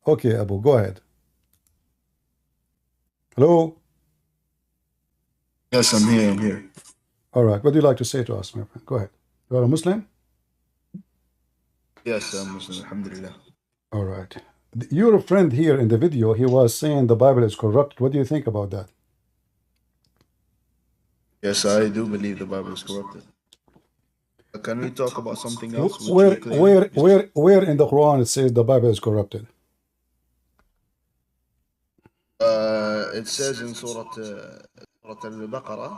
Okay, Abu, go ahead. Hello. Yes, I'm here. I'm here. All right. What do you like to say to us, my friend? Go ahead. You are a Muslim? Yes, I'm Muslim. Alhamdulillah. All right. Your friend here in the video, he was saying the Bible is corrupt. What do you think about that? Yes, I do believe the Bible is corrupted. Can we talk about something else Wh- which he Where, claimed? where, where, where in the Quran it says the Bible is corrupted? It says in Surah Al-Baqarah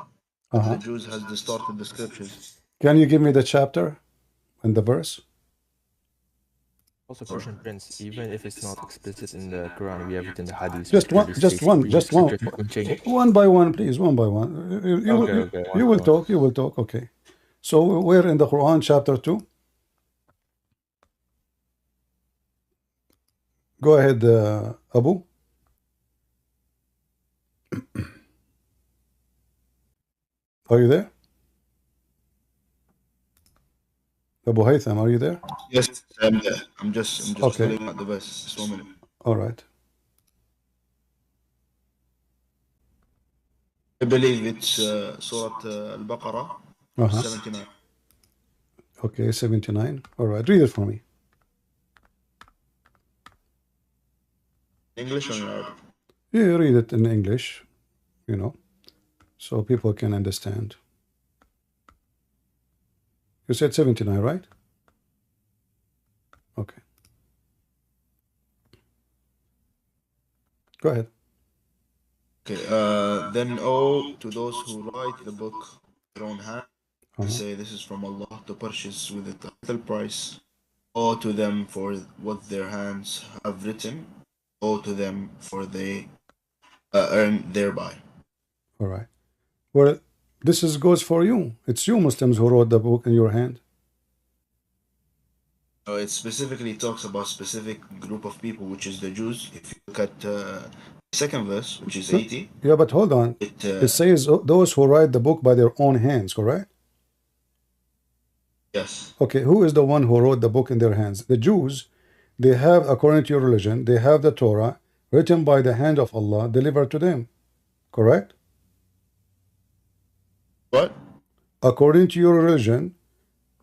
that the Uh-huh. Jews has distorted the scriptures. Can you give me the chapter and the verse? Also, Persian Prince, even if it's not explicit in the Quran, we have it in the Hadith, which Just one, clearly just states one, previous just one. scriptures have been changed. One by one, please. One by one. Okay, okay, You one will by one. talk. You will talk. Okay. So where in the Quran, chapter 2? Go ahead, Abu. Are you there? Abu Haytham, are you there? Yes, I'm there. I'm just Okay. pulling out the verse. Just 1 minute. All right. I believe it's Surah Al-Baqarah, Uh-huh. 79. Okay, 79. All right. Read it for me. English or in Arabic? You read it in English, you know, so people can understand. You said 79, right? Okay. Go ahead. Okay. Then woe to those who write the book with their own hand. They Uh-huh. say this is from Allah to purchase with it a little price. Woe to them for what their hands have written. Woe to them for they earn thereby. All right. Well, this is goes for you. It's you Muslims who wrote the book in your hand. It specifically talks about specific group of people, which is the Jews. If you look at the second verse, which is 80, Yeah, but hold on. It says those who write the book by their own hands, correct? yes. Okay, who is the one who wrote the book in their hands? The Jews, they have, according to your religion, they have the Torah written by the hand of Allah delivered to them, correct? What? According to your religion,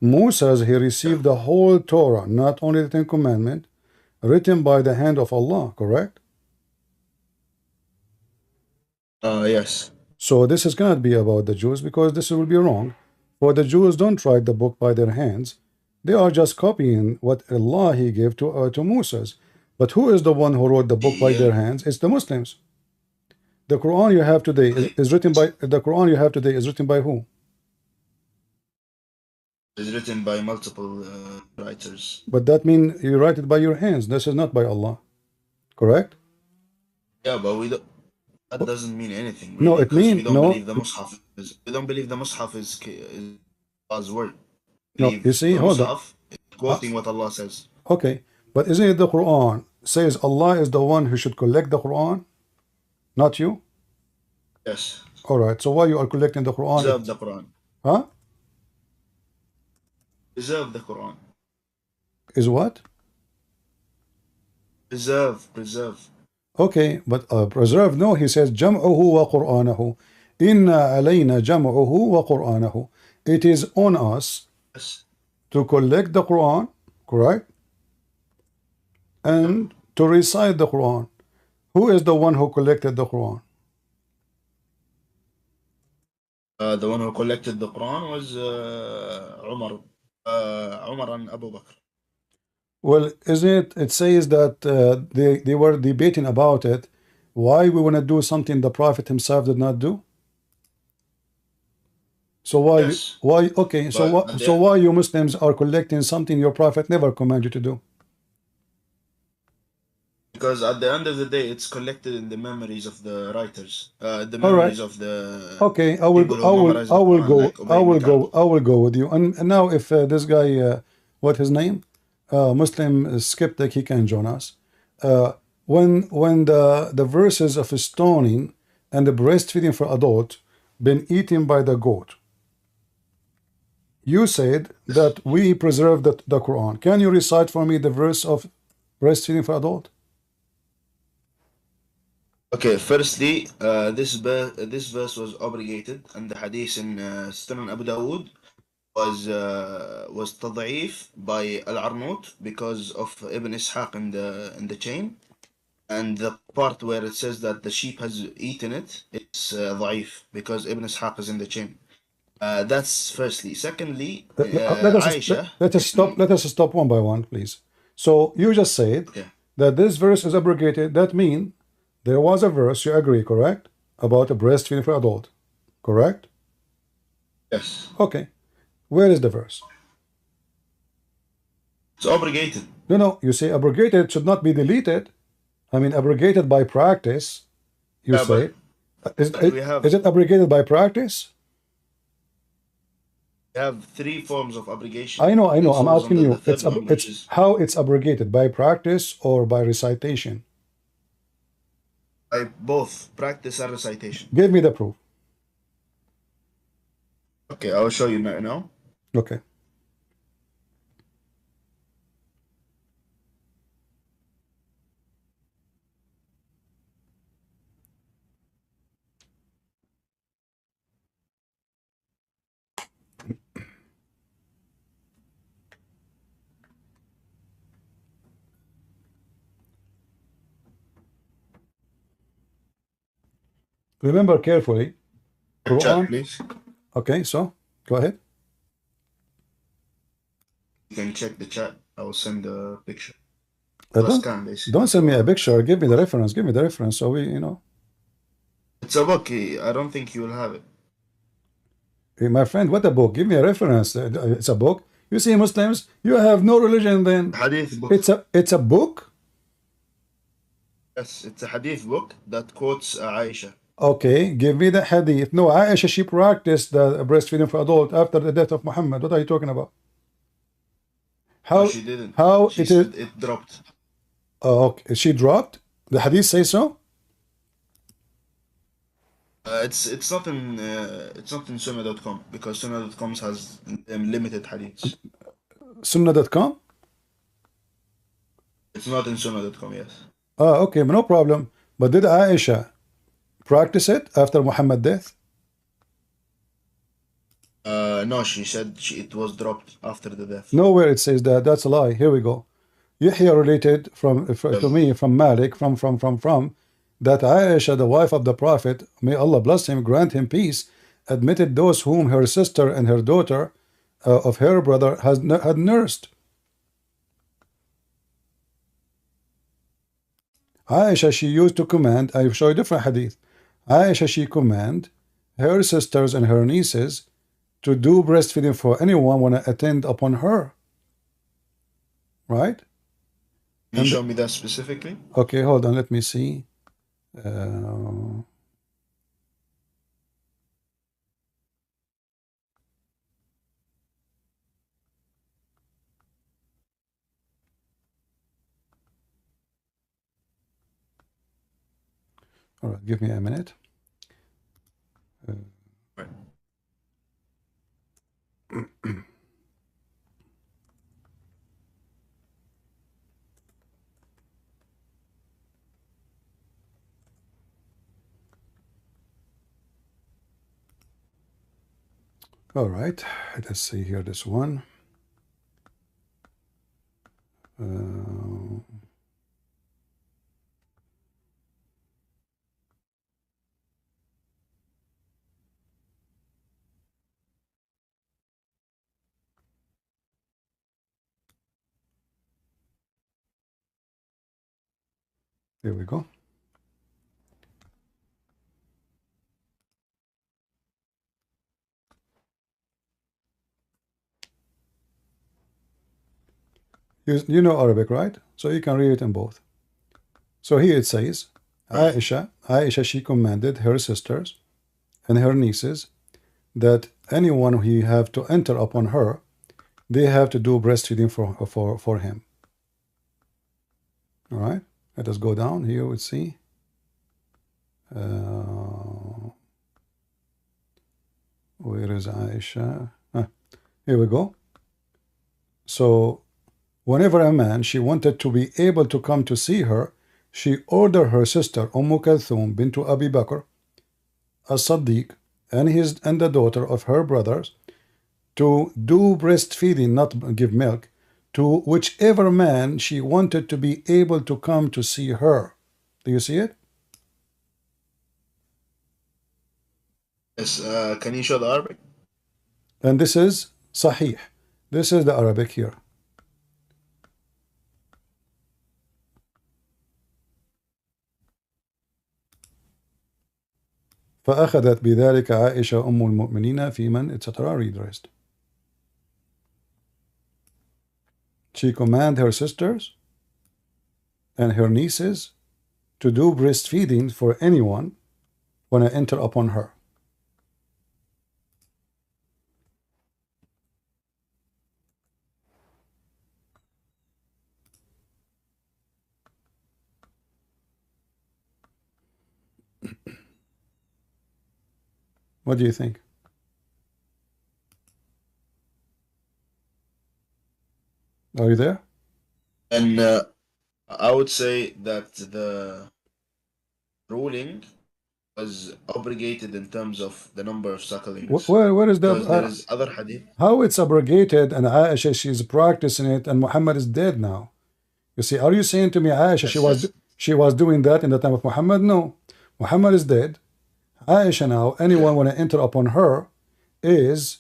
Moses, he received the whole Torah, not only the Ten Commandments, written by the hand of Allah, correct? Yes. So this is cannot be about the Jews because this will be wrong. For the Jews don't write the book by their hands. They are just copying what Allah he gave to Moses. But who is the one who wrote the book by their hands? It's the Muslims. The Quran you have today is written by the Quran you have today is written by who? It's written by multiple writers. But that means you write it by your hands. This is not by Allah, correct? Yeah, but we don't. That doesn't mean anything. No, Really, it 'cause means we don't no. believe the Mus'haf. We don't believe the Mus'haf is Allah's word. We No, believe you see, the hold on. Mus'haf is quoting what Allah says. Okay, but isn't it the Quran says Allah is the one who should collect the Quran, not you? Yes. All right. So why you are collecting the Quran? Preserve the Quran. Huh? Preserve the Quran. Is what? Preserve. Okay, but preserve. No, he says jam'uhu wa Qur'anahu. Inna alayna jam'uhu wa Qur'anahu. It is on us Yes. to collect the Quran, correct? And to recite the Quran. Who is the one who collected the Quran? The one who collected the Quran was Umar. Umar and Abu Bakr. Well, isn't it? It says that they were debating about it. Why we want to do something the Prophet himself did not do? So why? Yes. Why? Okay. So But what? at So the- why you Muslims are collecting something your Prophet never commanded you to do? Because at the end of the day, it's collected in the memories of the writers. The All right. memories of the Okay. I will. people I who will. memorize I the will Quran, go. like I Ubay will ibn go. Ka'b. I will go with you. And now, if this guy, what his name, Muslim skeptic, he can join us. When the verses of stoning and the breastfeeding for adult been eaten by the goat, you said that we preserve the Quran. Can you recite for me the verse of breastfeeding for adult? Okay, firstly, this verse was abrogated, and the hadith in Sunan Abu Dawood was tad'if by Al-Arnaut because of Ibn Ishaq in the chain, and the part where it says that the sheep has eaten it, it's ضعيف because Ibn Ishaq is in the chain. That's firstly. Secondly, Aisha. Let us stop one by one, please. So you just said Okay. that this verse is abrogated. That means there was a verse, you agree, correct? About a breastfeeding for adult. Correct? Yes. Okay. Where is the verse? It's abrogated. No, you say abrogated should not be deleted. I mean abrogated by practice. You Yeah, say. we have Is it abrogated by practice? three forms of abrogation. I know. This I'm falls asking under you. the third one, which It's is how it's abrogated, by practice or by recitation. by both practice and recitation. Give me the proof. Okay, I will show you now. Okay. Remember carefully. Chat, Quran. please. Okay, so go ahead. You can check the chat. I will send the picture. The scan, basically. Don't send me a picture. Give me the reference. Give me the reference so we, It's a book. I don't think you will have it. Hey, my friend, what a book? Give me a reference. It's a book. You see, Muslims, you have no religion then. Hadith book. It's a book? Yes, it's a hadith book that quotes Aisha. Okay, give me the hadith. No, Aisha, she practiced the breastfeeding for adult after the death of Muhammad. What are you talking about? How No, she didn't. how She it is? said it dropped. Oh, okay. She dropped? The hadith say so? It's not in Sunnah.com because Sunnah.com has limited hadiths. Sunnah.com? It's not in Sunnah.com. Yes. Oh, okay, no problem. But did Aisha practice it after Muhammad's death? No, she said it was dropped after the death. Nowhere it says that. That's a lie. Here we go. Yahya related to me from Malik from that Aisha, the wife of the Prophet, may Allah bless him, grant him peace, admitted those whom her sister and her daughter of her brother had nursed. Aisha, she used to command, I show you different hadith. Aisha, she command her sisters and her nieces to do breastfeeding for anyone want to attend upon her. Right? Can you show me that specifically? Okay, hold on, let me see. All right, give me a minute. Right. All right, let's see here this one. Here we go. You know Arabic, right? So you can read it in both. So here it says, Aisha, she commanded her sisters and her nieces that anyone who have to enter upon her, they have to do breastfeeding for him. All right, let us go down here. We'll see. Where is Aisha? Here we go. So whenever a man she wanted to be able to come to see her, she ordered her sister Kulthum bint Abi Bakr as-Siddiq and the daughter of her brothers to do breastfeeding, not give milk, to whichever man she wanted to be able to come to see her. Do you see it? Yes. Can you show the Arabic? And this is Sahih. This is the Arabic here. فأخذت بذلك عائشة أم المؤمنين في من etc. Read the rest. She commanded her sisters and her nieces to do breastfeeding for anyone when I enter upon her. What do you think? Are you there? And I would say that the ruling was abrogated in terms of the number of sucklings. Where is Because there the is other hadith. how it's abrogated and Aisha she's practicing it and Muhammad is dead now? You see, are you saying to me Aisha she was doing that in the time of Muhammad? No, Muhammad is dead. Aisha now, anyone when I enter upon her is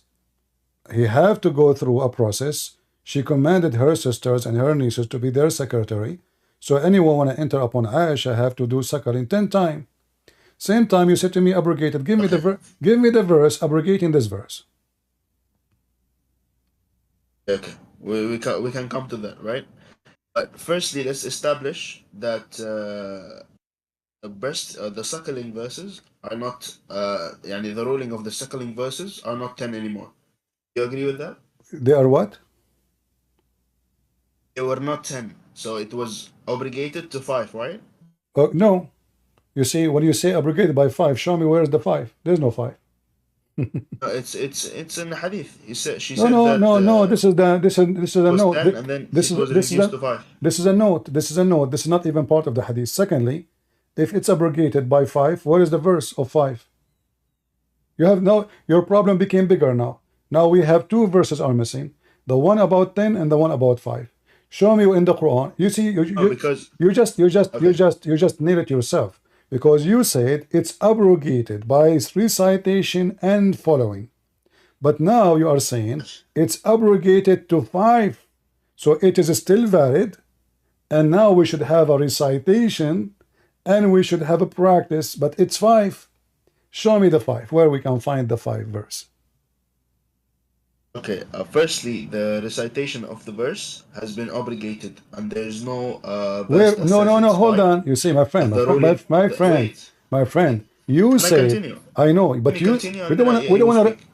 he have to go through a process. She commanded her sisters and her nieces to be their secretary. So anyone when I enter upon Aisha have to do suckling 10 times. Same time you said to me abrogated. Give me the verse abrogating this verse. Okay, we can come to that, right? But firstly, let's establish that the suckling verses are not يعني the ruling of the suckling verses are not 10 anymore. You agree with that? They are what? They were not 10, so it was abrogated to 5, right? No. You see, when you say abrogated by 5, show me where's the 5. There's no 5. It's in the hadith. She said No. This is a note. 10 and then This it was is reduced to 5. This is a note. This is a note. This is not even part of the hadith. Secondly, if it's abrogated by 5, what is the verse of 5? You have now your problem became bigger now. Now we have 2 verses are missing. The one about 10 and the one about 5. Show me in the Quran. You see, you just nailed it yourself. Because you said it's abrogated by recitation and following. But now you are saying it's abrogated to 5. So it is still valid. And now we should have a recitation and we should have a practice, but it's 5. Show me the 5, where we can find the 5 verse. Okay, firstly, the recitation of the verse has been abrogated, and there is no verse that No, says it's hold 5. on. You see, my friend, my friend, you Can I said, continue? I know, but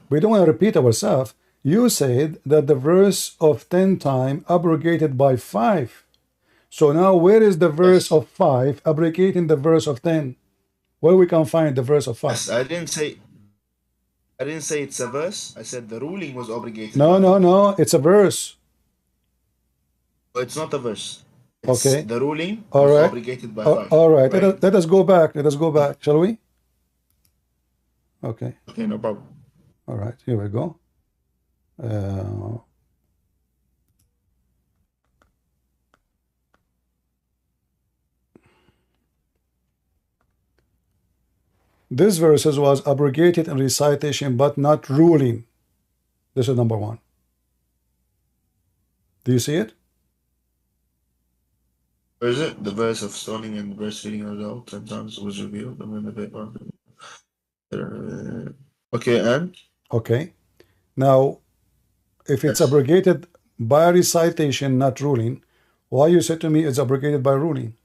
we don't want to repeat ourselves. You said that the verse of 10 times abrogated by 5. So now where is the verse of 5 abrogating the verse of 10? Where we can find the verse of 5? Yes, I didn't say it's a verse. I said the ruling was abrogated. No, it's a verse. It's not a verse. Okay. The ruling All was right. abrogated by 5. All right. Right? Let us go back. Shall we? Okay. Okay, no problem. All right. Here we go. This verses was abrogated in recitation but not ruling. This is number 1. Do you see it? Where is it? The verse of stoning and breastfeeding adult 10 times was revealed. Okay, and? Okay. Now, if it's abrogated by recitation, not ruling, why you said to me it's abrogated by ruling?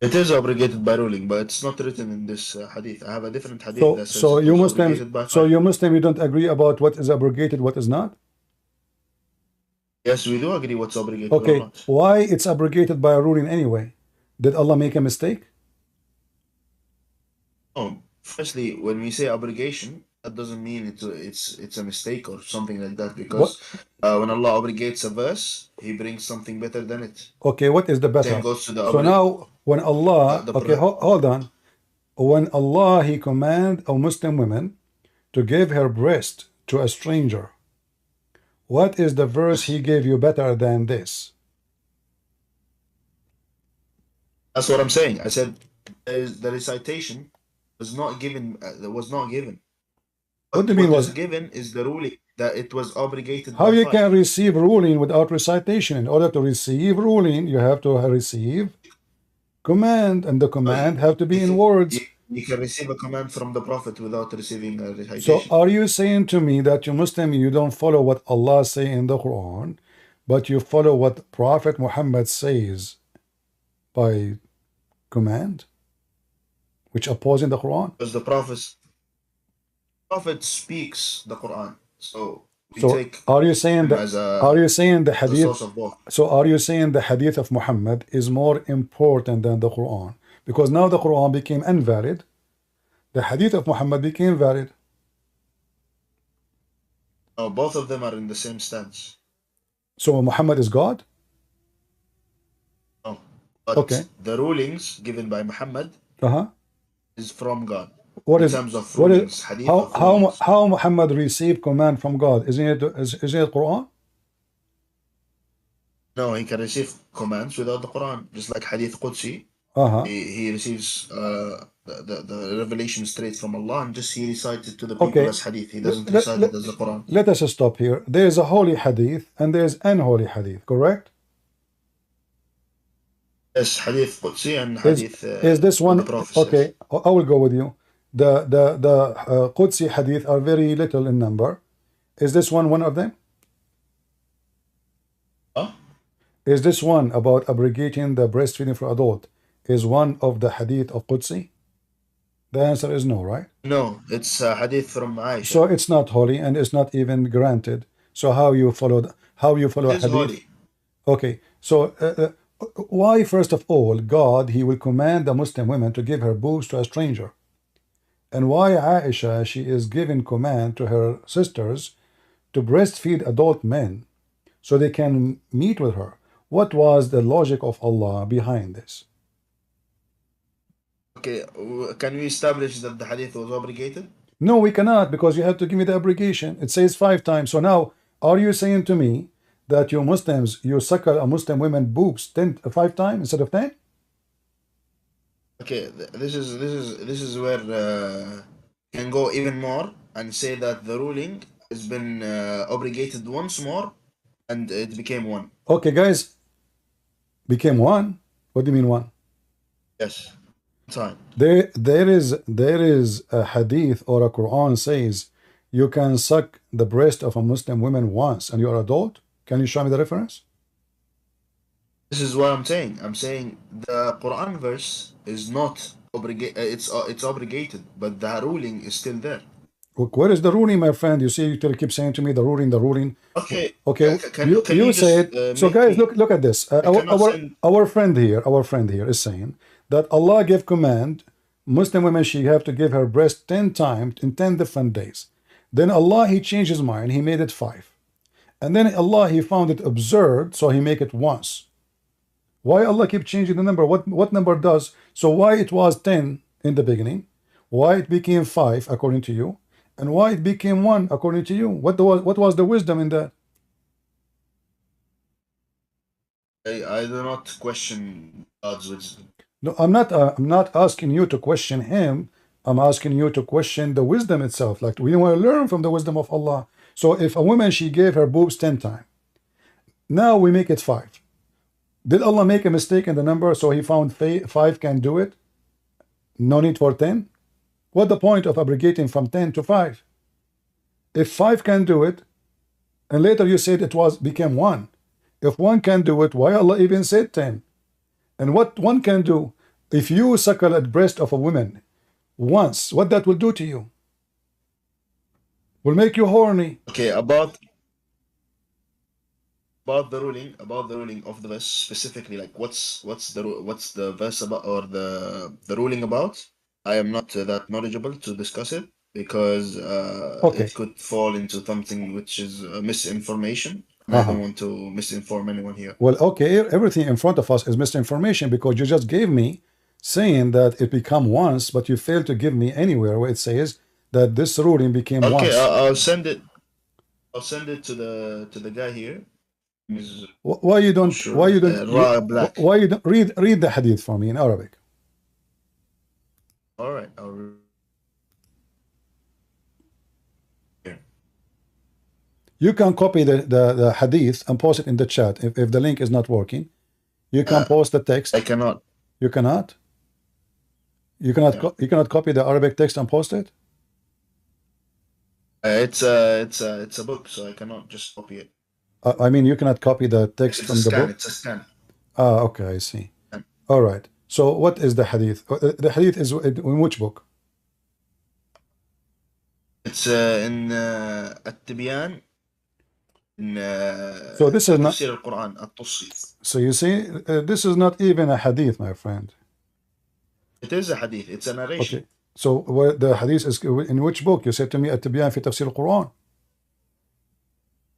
It is abrogated by ruling, but it's not written in this hadith. I have a different hadith that says so it you was Muslim, abrogated by 5. so you Muslim, you don't agree about what is abrogated, what is not? Yes, we do agree what's abrogated Okay, or not. why it's abrogated by a ruling anyway? Did Allah make a mistake? Oh, firstly, when we say abrogation, that doesn't mean it's a mistake or something like that. What? Because when Allah abrogates a verse, He brings something better than it. Okay, what is the Same better? goes to the So now, when Allah, the okay, hold on. When Allah, He command a Muslim woman to give her breast to a stranger, what is the verse He gave you better than this? That's what I'm saying. I said the recitation was not given. Was not given. What do you What mean was was? given is the ruling that it was obligated How by you five. can receive ruling without recitation? In order to receive ruling, you have to receive command, and the command have to be in words. You can receive a command from the Prophet without receiving a So recitation. are you saying to me that you Muslim, you don't follow what Allah say in the Quran, but you follow what Prophet Muhammad says by command, which opposing the Quran? Because the Prophet speaks the Quran, so we So take are you saying him that? as Are you saying the the hadith? source of both. So are you saying the hadith of Muhammad is more important than the Quran? Because now the Quran became invalid, the hadith of Muhammad became valid. No, both of them are in the same stance. So Muhammad is God? No, but Okay. the rulings given by Muhammad Uh-huh. is from God. What In is terms of what rulings, is hadith of how rulings. how Muhammad received command from God? Isn't it Quran? No, he can receive commands without the Quran, just like Hadith Qudsi. Uh-huh. He receives the revelation straight from Allah, and just he recites it to the people Okay. as Hadith. He doesn't recite it as the Quran. Let us stop here. There is a holy hadith and there is unholy hadith, correct? Yes, Hadith Qudsi and Hadith Is this what one the Prophet okay? says. I will go with you. The Qudsi hadith are very little in number. Is this one of them? Huh? Is this one about abrogating the breastfeeding for adult is one of the hadith of Qudsi? The answer is no, right? No, it's Hadith from Aisha. So it's not holy and it's not even granted. So how you follow It a is hadith? holy. Okay, so why first of all God He will command the Muslim women to give her boobs to a stranger, and why Aisha she is giving command to her sisters to breastfeed adult men so they can meet with her? What was the logic of Allah behind this? Okay, can we establish that the Hadith was obligated? No, we cannot, because you have to give me the abrogation. It says 5 times. So now, are you saying to me that you Muslims, you suckle a Muslim woman boobs 5 times instead of 10? Okay, this is where can go even more and say that the ruling has been obligated once more, and it became one. Okay, guys, became one. What do you mean one? Yes, time. There is a hadith or a Quran says you can suck the breast of a Muslim woman once and you are adult. Can you show me the reference? This is what I'm saying. I'm saying the Quran verse is not obligated. It's obligated, but the ruling is still there. Where is the ruling, my friend? You see, you keep saying to me the ruling. Okay. Okay. Can you said just, so, guys. me- Look at this. Our friend here is saying that Allah gave command Muslim women she have to give her breast 10 times in 10 different days. Then Allah He changed His mind. He made it 5, and then Allah He found it absurd, so He make it once. Why Allah keep changing the number? What number does? So why it was 10 in the beginning? Why it became 5 according to you? And why it became 1 according to you? What was the wisdom in that? I do not question God's wisdom. No, I'm not asking you to question Him. I'm asking you to question the wisdom itself. Like, we want to learn from the wisdom of Allah. So if a woman she gave her boobs 10 times, now we make it 5. Did Allah make a mistake in the number so He found 5 can do it? No need for 10? What the point of abrogating from 10 to 5? If 5 can do it, and later you said it became 1. If 1 can do it, why Allah even said 10? And what 1 can do, if you suckle at the breast of a woman once, what that will do to you? Will make you horny. Okay, about the ruling of the verse specifically, like what's the verse about, or the ruling about? I am not that knowledgeable to discuss it. because Okay. it could fall into something which is misinformation, and I don't want to misinform anyone here. Well, okay, everything in front of us is misinformation because you just gave me saying that it become once, but you failed to give me anywhere where it says that this ruling became Okay, once. I'll send it. I'll send it to the guy here. He's Why you don't? sure. Why you don't? Ra Black. Why you don't read the hadith for me in Arabic? All right, I'll. You can copy the hadith and post it in the chat. If the link is not working, you can post the text. I cannot. You cannot. You cannot. Yeah. You cannot copy the Arabic text and post it. It's a book, so I cannot just copy it. I mean, you cannot copy the text It's from a the scan. book. It's a scan. Ah, okay, I see. All right. So, what is the hadith? The hadith is in which book? It's in At-Tibyan. So this is not. Tafsir al-Quran, At-Tussi. So you see, this is not even a hadith, my friend. It is a hadith. It's a narration. Okay. So where the hadith is in which book? You said to me At-Tibyan fi Tafsir al-Quran.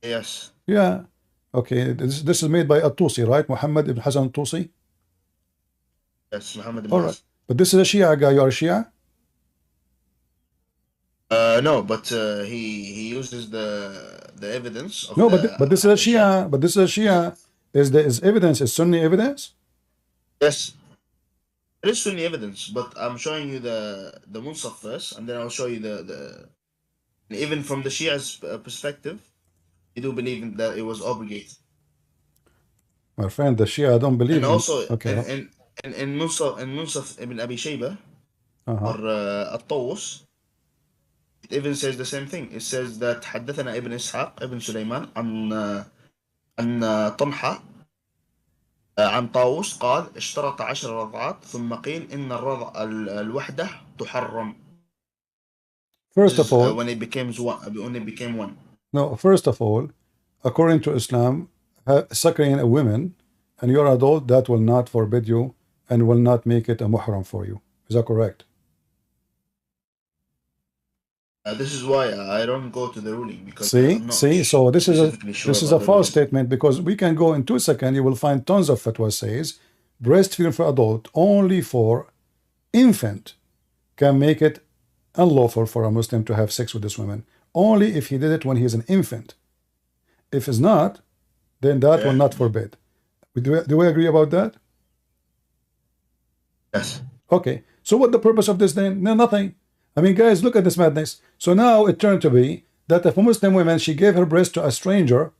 Yes. Yeah. Okay. This is made by At-Tusi, right? Muhammad ibn Hassan At-Tusi. Yes, Muhammad ibn All right. But this is a Shia guy. You are a Shia? No, but he uses the evidence of No, but this is a Shia. But this is a Shia. Is evidence is Sunni evidence? Yes, it is Sunni evidence, but I'm showing you the Munsaf first, and then I'll show you the even from the Shia's perspective, they do believe that it was obligated. My friend, the Shia don't believe. And also, okay. in Munsaf ibn Abi Shayba or At-Tawus, it even says the same thing. It says that حدثنا ابن إسحاق ابن سليمان عن طمحة عن طاووس قال اشترط 10 رضعات ثم قيل إن الرضع الوحدة تحرم. First of all, when it became one. No, first of all, according to Islam, suckling a woman and you're adult, that will not forbid you and will not make it a muhram for you. Is that correct? This is why I don't go to the ruling because see. So this is a false statement because we can go in 2 seconds. You will find tons of fatwa says breastfeeding for adult only for infant can make it unlawful for a Muslim to have sex with this woman. Only if he did it when he is an infant. If it's not, then that will not forbid. Do we agree about that? Yes. Okay. So what the purpose of this then? No, nothing. I mean, guys, look at this madness. So now it turned to be that if a Muslim woman, she gave her breast to a stranger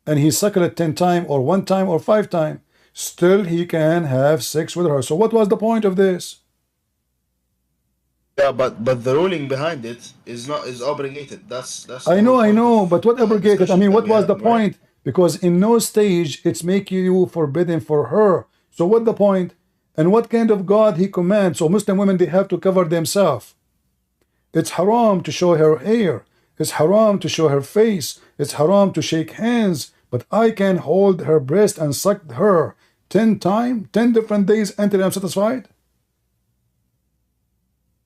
and he suckled it 10 times or 1 time or 5 times, still he can have sex with her. So what was the point of this? Yeah, but the ruling behind it is obligated. That's I know, but what obligated? I mean, what was the point? Because in no stage it's making you forbidden for her. So what the point? And what kind of God he commands? So Muslim women, they have to cover themselves. It's haram to show her hair. It's haram to show her face. It's haram to shake hands. But I can hold her breast and suck her 10 times, 10 different days until I'm satisfied.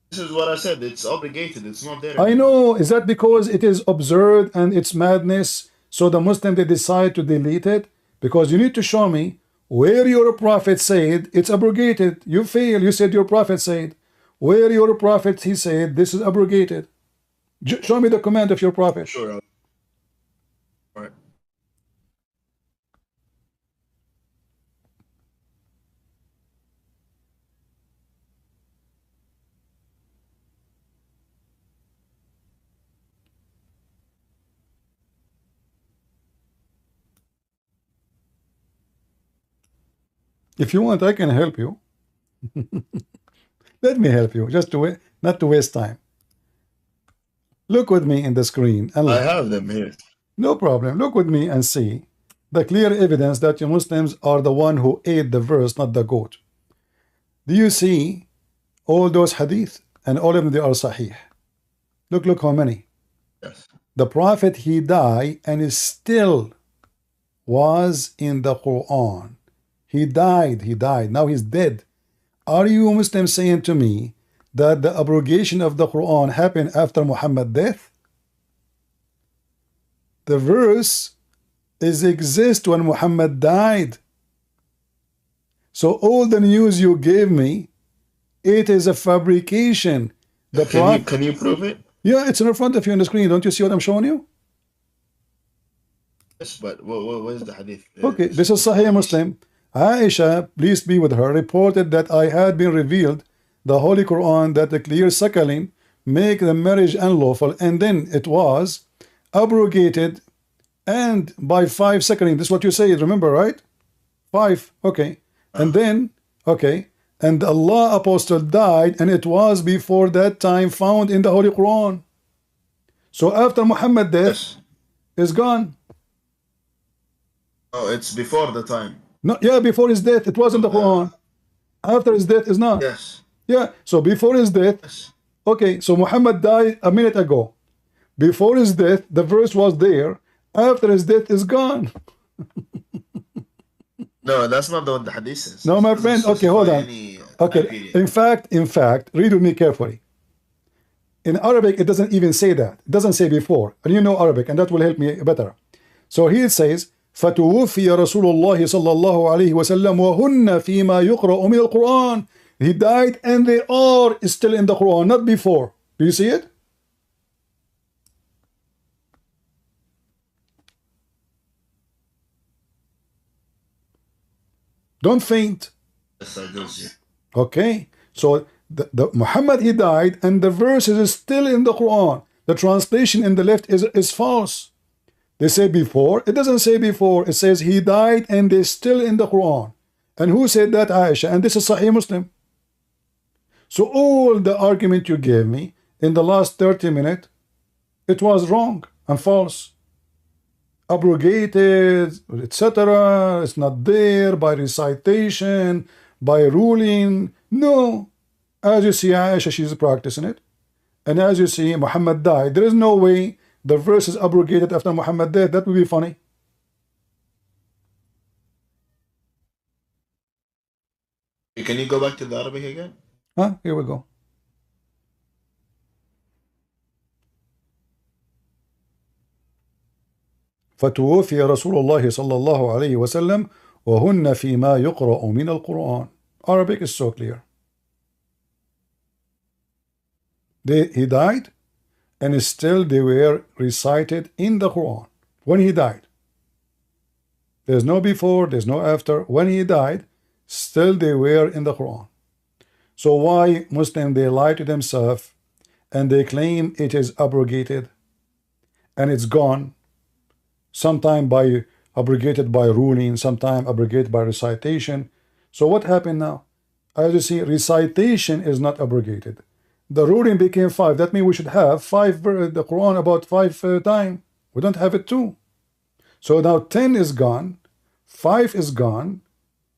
This is what I said. It's obligated. It's not there. I know. Is that because it is absurd and it's madness? So the Muslim, they decide to delete it? Because you need to show me where your prophet said it's abrogated. You fail. You said your prophet said. Where your prophet, he said this is abrogated. Show me the command of your prophet. Sure. All right. If you want, I can help you. Let me help you, just not to waste time. Look with me in the screen. And I have them here. No problem. Look with me and see the clear evidence that you Muslims are the one who ate the verse, not the goat. Do you see all those hadith? And all of them, they are sahih. Look how many. Yes. The Prophet, he died and is still was in the Quran. He died. Now he's dead. Are you Muslims saying to me that the abrogation of the Quran happened after Muhammad's death? The verse exists when Muhammad died. So all the news you gave me, it is a fabrication. Can you prove it? Yeah, it's in front of you on the screen. Don't you see what I'm showing you? Yes, but where's the hadith? Okay, this is Sahih Muslim. Aisha, please be with her, reported that I had been revealed the Holy Quran that the clear suckling make the marriage unlawful, and then it was abrogated, and by 5 suckling. This is what you say, remember, right? 5, okay. And then, okay, and Allah apostle died, and it was before that time found in the Holy Quran. So after Muhammad's death, Yes. is gone. Oh, it's before the time. No, yeah, before his death, it was in the Quran. After his death is not. Yes. Yeah, so before his death, Yes. okay, so Muhammad died a minute ago. Before his death, the verse was there. After his death is gone. No, that's not what the hadith says. No, my It doesn't friend, okay, hold specify on. any time Okay, period. in fact, read with me carefully. In Arabic, it doesn't even say that. It doesn't say before. And you know Arabic, and that will help me better. So here it says, فَتُوفِيَ رَسُولُ اللَّهِ صَلَّى اللَّهُ عَلَيْهِ وَسَلَّمَ وَهُنَّ فِي مَا يُقْرَأُ مِنَ الْقُرْآنِ. He died and they are still in the Quran, not before. Do you see it? Don't faint. Yes, I do see. Okay, so the Muhammad, he died, and the verse is still in the Quran. The translation in the left is false. They say before. It doesn't say before. It says he died and they're still in the Quran. And who said that? Aisha. And this is Sahih Muslim. So all the argument you gave me in the last 30 minutes, it was wrong and false. Abrogated, etc. It's not there by recitation, by ruling. No. As you see, Aisha, she's practicing it. And as you see, Muhammad died. There is no way the verse is abrogated after Muhammad died. That would be funny. Can you go back to the Arabic again? Huh? Here we go. فتوفي رسول الله صلى الله عليه وسلم وهن فيما يقرأ من القرآن. Arabic is so clear. He died, and still they were recited in the Quran when he died. There's no before, there's no after. When he died, still they were in the Quran. So why Muslim, they lie to themselves and they claim it is abrogated and it's gone, sometime by abrogated by ruling, sometime abrogated by recitation. So what happened now? As you see, recitation is not abrogated. The ruling became 5. That means we should have 5, the Quran about 5 times. We don't have it 2. So now 10 is gone, 5 is gone,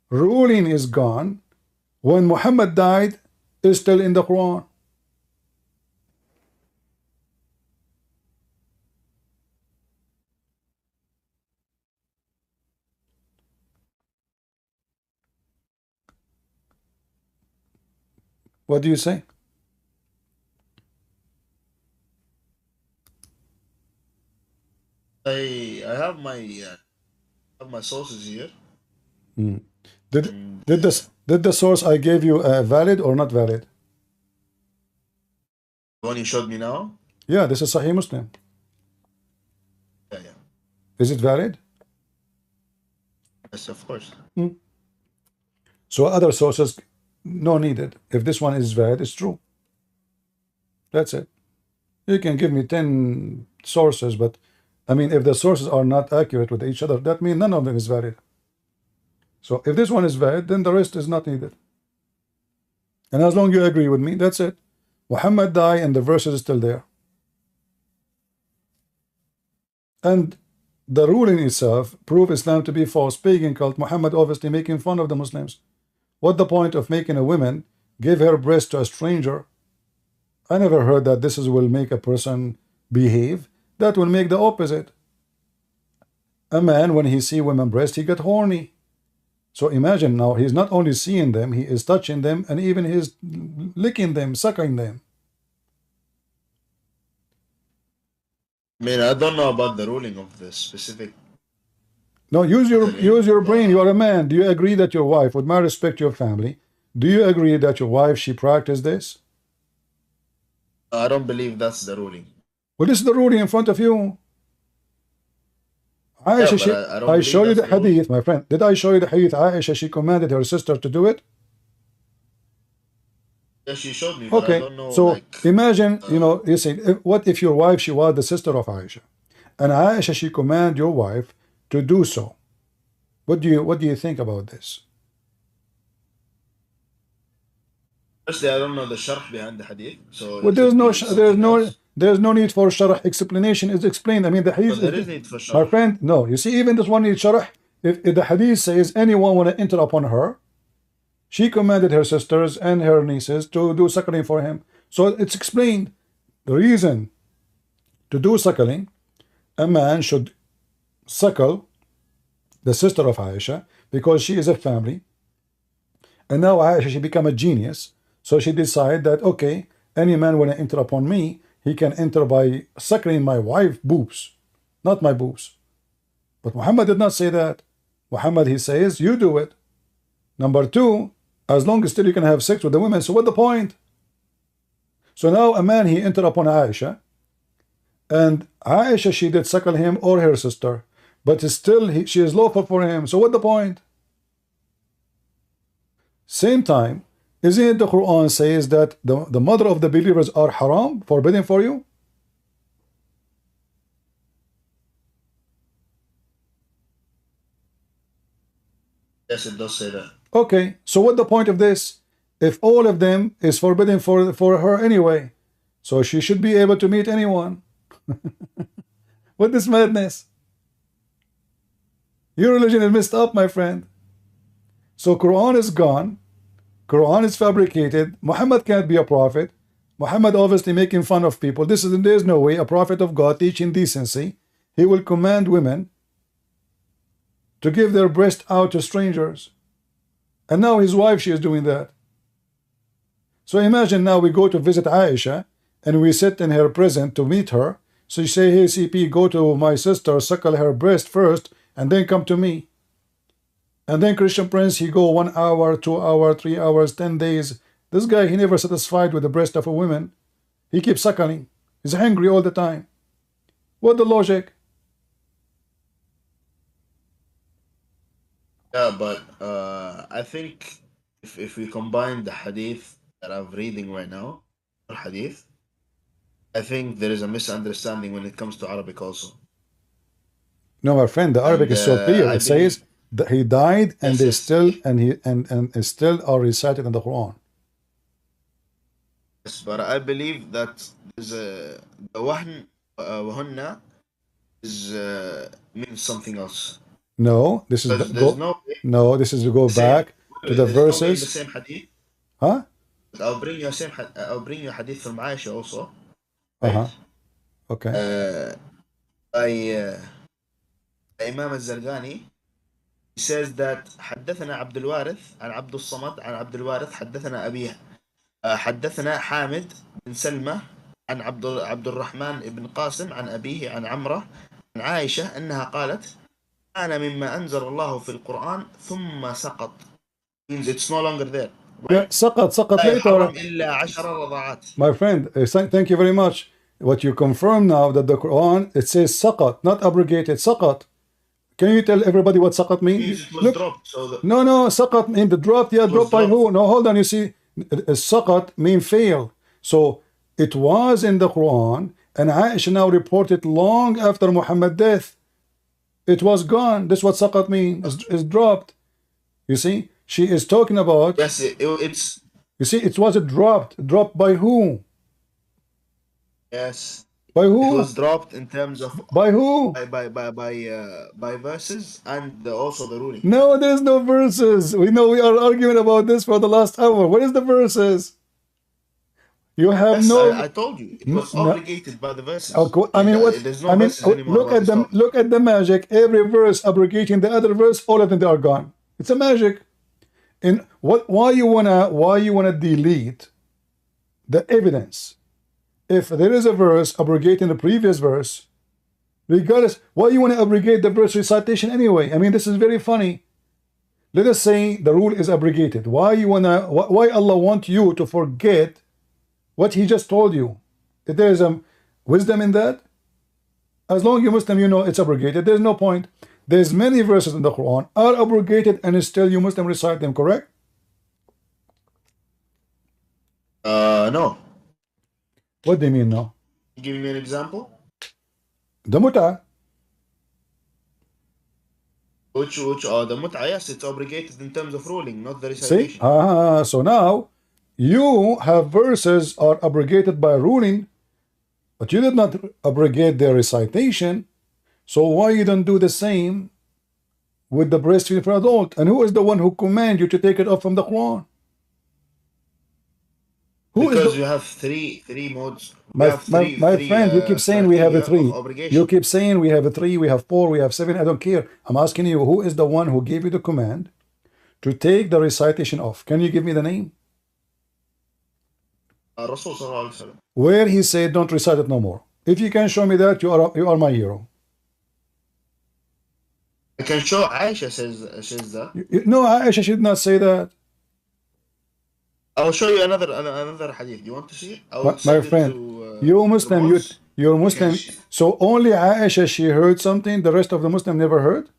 ruling is gone. When Muhammad died, is still in the Quran. What do you say? I have my sources here. Did the source I gave you valid or not valid? The one you showed me now? Yeah, this is Sahih Muslim. Yeah. Is it valid? Yes, of course. So other sources, no needed. If this one is valid, it's true. That's it. You can give me 10 sources, but I mean, if the sources are not accurate with each other, that means none of them is valid. So if this one is valid, then the rest is not needed. And as long as you agree with me, that's it. Muhammad died and the verse is still there. And the ruling itself proved Islam to be false, pagan cult. Muhammad obviously making fun of the Muslims. What the point of making a woman give her breast to a stranger? I never heard that this will make a person behave. That will make the opposite. A man, when he see women breast, he get horny. So imagine now, he's not only seeing them, he is touching them, and even he's licking them, sucking them. I mean, I don't know about the ruling of the specific. No, use your brain. You are a man. Do you agree that your wife, with my respect to your family, do you agree that your wife, she practiced this? I don't believe that's the ruling. Well, this is the ruling in front of you. Aisha, but I don't I believe show you the that's the ruling. hadith, my friend. Did I show you the hadith? Aisha, she commanded her sister to do it. Yeah, she showed me, but I Okay, don't know. so Like, imagine, you say, what if your wife, she was the sister of Aisha, and Aisha, she command your wife to do so? What do you think about this? firstly, I don't know the sharh behind the hadith, so Well, it could be something else. there's no need for sharh. Explanation is explained. I mean, the hadith. So there is need for My sharh. friend, no. You see, even this one needs sharh. If the hadith says anyone want to enter upon her, she commanded her sisters and her nieces to do suckling for him. So it's explained. The reason to do suckling, a man should suckle the sister of Aisha because she is a family. And now Aisha, she become a genius. So she decided that, okay, any man want to enter upon me, he can enter by suckling my wife boobs, not my boobs. But Muhammad did not say that. Muhammad, he says, you do it. Number two, as long as still you can have sex with the women, so what the point? So now a man, he entered upon Aisha, and Aisha, she did suckle him or her sister, but still she is lawful for him, so what the point? Same time, isn't it the Quran says that the mother of the believers are haram, forbidden for you? Yes, it does say that. Okay, so what the point of this? If all of them is forbidden for her anyway, so she should be able to meet anyone. What is madness? Your religion is messed up, my friend. So Quran is gone. Quran is fabricated. Muhammad can't be a prophet. Muhammad obviously making fun of people. There's no way a prophet of God teaching decency. He will command women to give their breast out to strangers. And now his wife, she is doing that. So imagine now we go to visit Aisha and we sit in her presence to meet her. So you say, hey CP, go to my sister, suckle her breast first, and then come to me. And then Christian Prince, he go 1 hour, 2 hours, 3 hours, 10 days. This guy, he never satisfied with the breast of a woman. He keeps suckling. He's hungry all the time. What the logic? Yeah, but I think if we combine the hadith that I'm reading right now, hadith, I think there is a misunderstanding when it comes to Arabic also. No, my friend, the Arabic And is so clear. I It says that he died and Yes, they yes. still and still are recited in the Quran. Yes, but I believe that there's a the wahn wahunna is means something else. No, this is Because there's no way no, this is to go same, back to the there's no way in the verses. same hadith. Huh? But I'll bring you a hadith from Aisha also. Uh-huh. Okay. by Imam al-Zarqani. He says that حدثنا عبد الوارث عن عبد الصمد عن عبد الوارث حدثنا أبيه حدثنا حامد بن سلمة عن عبد الرحمن بن قاسم عن أبيه عن عمرة عن عائشة أنها قالت كان مما أنزل الله في القرآن ثم سقط, means it's no longer there. Yeah, سقط لا later. يحرم إلا 10 رضعات. My friend, thank you very much. What you confirm now that the Quran, it says saqat, not abrogated, saqat. Can you tell everybody what saqat means? It was dropped. So No, saqat mean the drop. Yeah, dropped by who? No, hold on. You see, saqat mean fail. So it was in the Quran, and Aisha now reported long after Muhammad's death. It was gone. This is what saqat means. Is dropped. You see, she is talking about. yes, it's You see, it was dropped. Dropped by who? yes. By It who? was dropped in terms of By who? by verses and also the ruling. No, there's no verses. We know we are arguing about this for the last hour. What is the verses? You have Yes, no. I told you it was No. obligated by the verses. I mean, what? There's no I mean, verses anymore. look at them. Look at the magic. Every verse abrogating the other verse. All of them they are gone. It's a magic. And why you wanna delete the evidence? If there is a verse abrogating the previous verse, regardless, why you want to abrogate the verse recitation anyway? I mean, this is very funny. Let us say the rule is abrogated. Why Allah want you to forget what He just told you? If there is wisdom in that, as long as you Muslim, you know it's abrogated. There's no point. There's many verses in the Quran are abrogated, and still you Muslim recite them. Correct? No. What do you mean no? Give me an example. The mut'ah. Which the mut'ah, yes, it's abrogated in terms of ruling, not the See? recitation. So now you have verses are abrogated by ruling, but you did not abrogate their recitation. So why you don't do the same with the breastfeeding for adult? And who is the one who command you to take it off from the Quran? Because you have three modes. My friend, you keep saying we have a three. You keep saying we have a three, we have four, we have seven. I don't care. I'm asking you, who is the one who gave you the command to take the recitation off? Can you give me the name? Rasul Sallallahu Alaihi Wasallam. Where he said, don't recite it no more. If you can show me that, you are my hero. I can show Aisha says that. No, Aisha should not say that. I'll show you another hadith. You want to see it? My friend, you're Muslim. You're Muslim. So only Aisha, she heard something. The rest of the Muslim never heard.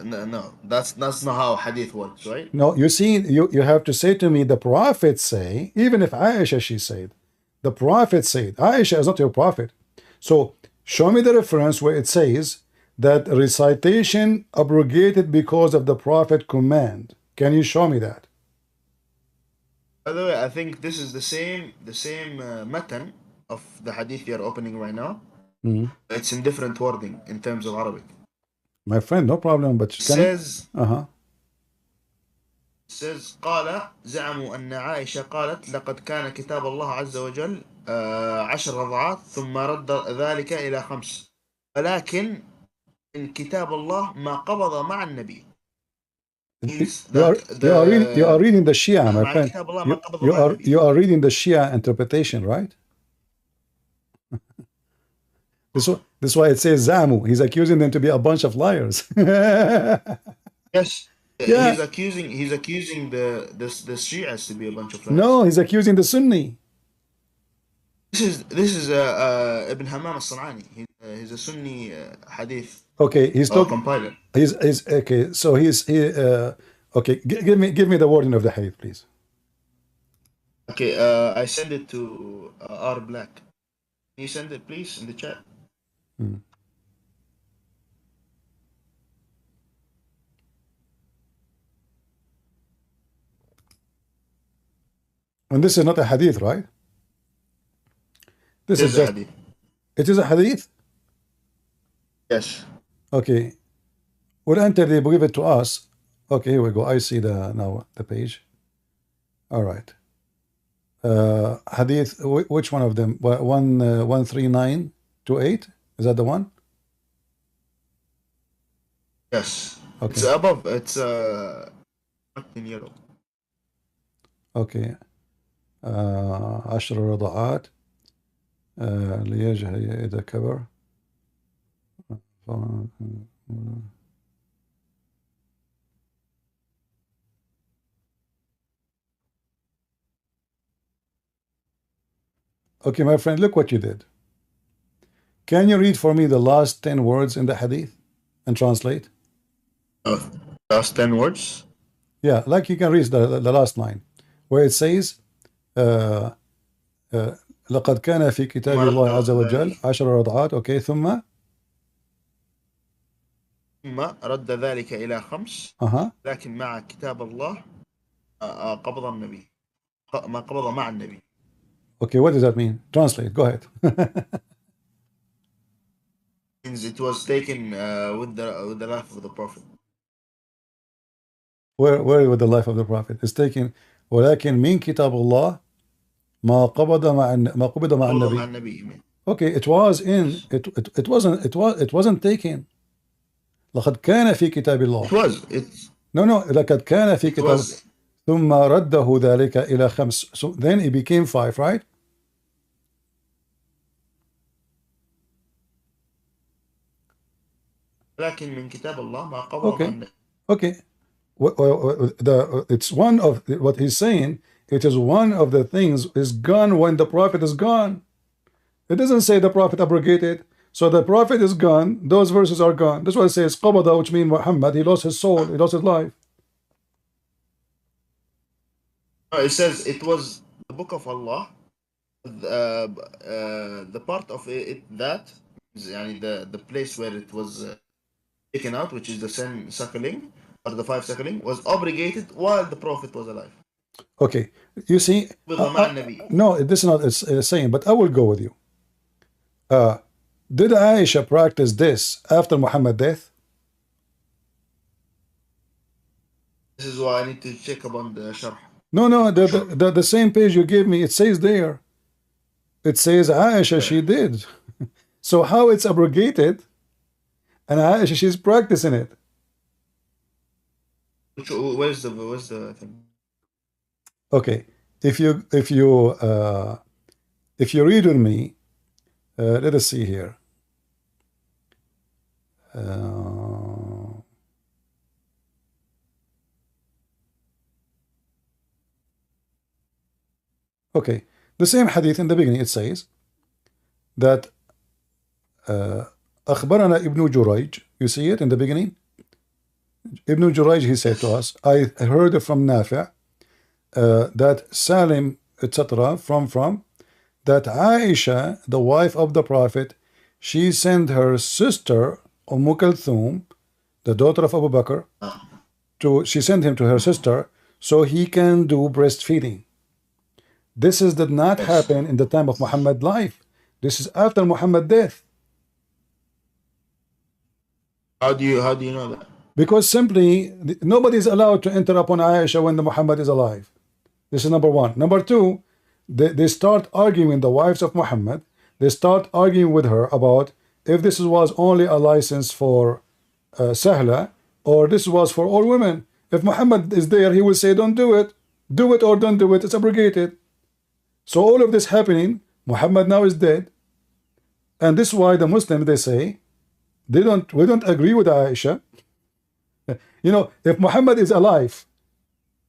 No, that's not how hadith works, right? No, you see, you have to say to me, the Prophet say, even if Aisha she said, the Prophet said, Aisha is not your prophet. So show me the reference where it says that recitation abrogated because of the Prophet command. Can you show me that? By the way, I think this is the same matan of the hadith you're opening right now. It's in different wording in terms of Arabic. My friend, no problem, but says قال زعموا أن عائشة قالت لقد كان كتاب الله عز وجل 10 رضعات ثم رد ذلك إلى 5 ولكن in كتاب الله ما قبض مع النبي. You are reading the Shia, my friend. You are reading the Shia interpretation, right? This is why it says Zamu. He's accusing them to be a bunch of liars. Yes. Yeah. He's accusing the Shias to be a bunch of liars. No, he's accusing the Sunni. This is Ibn Hammam al-San'ani. He's a Sunni hadith. Okay, he's talking. Compiler. He's okay. So okay. Give me the wording of the hadith, please. Okay, I send it to R Black. Can you send it, please, in the chat? And this is not a hadith, right? This is just hadith. It is a hadith? Yes. Okay. We'll enter the give it to us. Okay, here we go. I see now the page. All right. Hadith, which one of them? 13928? Is that the one? Yes. Okay. It's above. It's in yellow. Okay. 10 رضعات ليجهل إذا كبر. Okay, my friend, look what you did. Can you read for me the last 10 words in the hadith and translate? Last 10 words? Yeah, like you can read the last line where it says لقد كان في كتاب الله عز وجل 10 رضعات. Okay, ثم رد ذلك إلى 5 لكن مع كتاب الله قبض النبي ما قبض مع النبي. Okay, what does that mean? Translate, go ahead. Means it was taken with the life of the Prophet. Where with the life of the Prophet? It's taken ولكن من كتاب الله ما قبض مع النبي. Okay, it wasn't taken. لقد كان في كتاب الله. It was. It No, لقد كان في كتاب was. ثم رده ذلك إلى 5. So then it became 5, right? لكن من كتاب الله ما قبض Okay. عنه. Okay. It's one of what he's saying. It is one of the things is gone when the prophet is gone. It doesn't say the prophet abrogated. So the prophet is gone. Those verses are gone. That's why it says qabada, which means Muhammad. He lost his soul. He lost his life. No, it says it was the book of Allah. The part of it that is يعني the place where it was taken out, which is the 10 suckling or the 5 suckling, was abrogated while the prophet was alive. Okay. You see, مع النبي. no, this is not it's saying, but I will go with you. Did Aisha practice this after Muhammad's death? This is why I need to check upon the sharh. No, the same page you gave me, it says there. It says Aisha, she did. So how it's abrogated, and Aisha, she's practicing it. Where's the thing? Okay, if you read with me, let us see here. Okay, the same hadith in the beginning, it says that أخبرنا ابن جريج. You see it in the beginning? Ibn Jurayj, he said to us, I heard from Nafi' that Salim, etc., from that Aisha, the wife of the Prophet, she sent her sister Kulthum, the daughter of Abu Bakr, she sent him to her sister so he can do breastfeeding. This did not happen in the time of Muhammad's life. This is after Muhammad's death. How do you know that? Because simply nobody is allowed to enter upon Aisha when the Muhammad is alive. This is number one. Number two, they start arguing, the wives of Muhammad, they start arguing with her about if this was only a license for Sahla or this was for all women. If Muhammad is there, he will say, don't do it. Do it or don't do it. It's abrogated. So all of this happening, Muhammad now is dead. And this is why the Muslims, they say, we don't agree with Aisha. You know, if Muhammad is alive,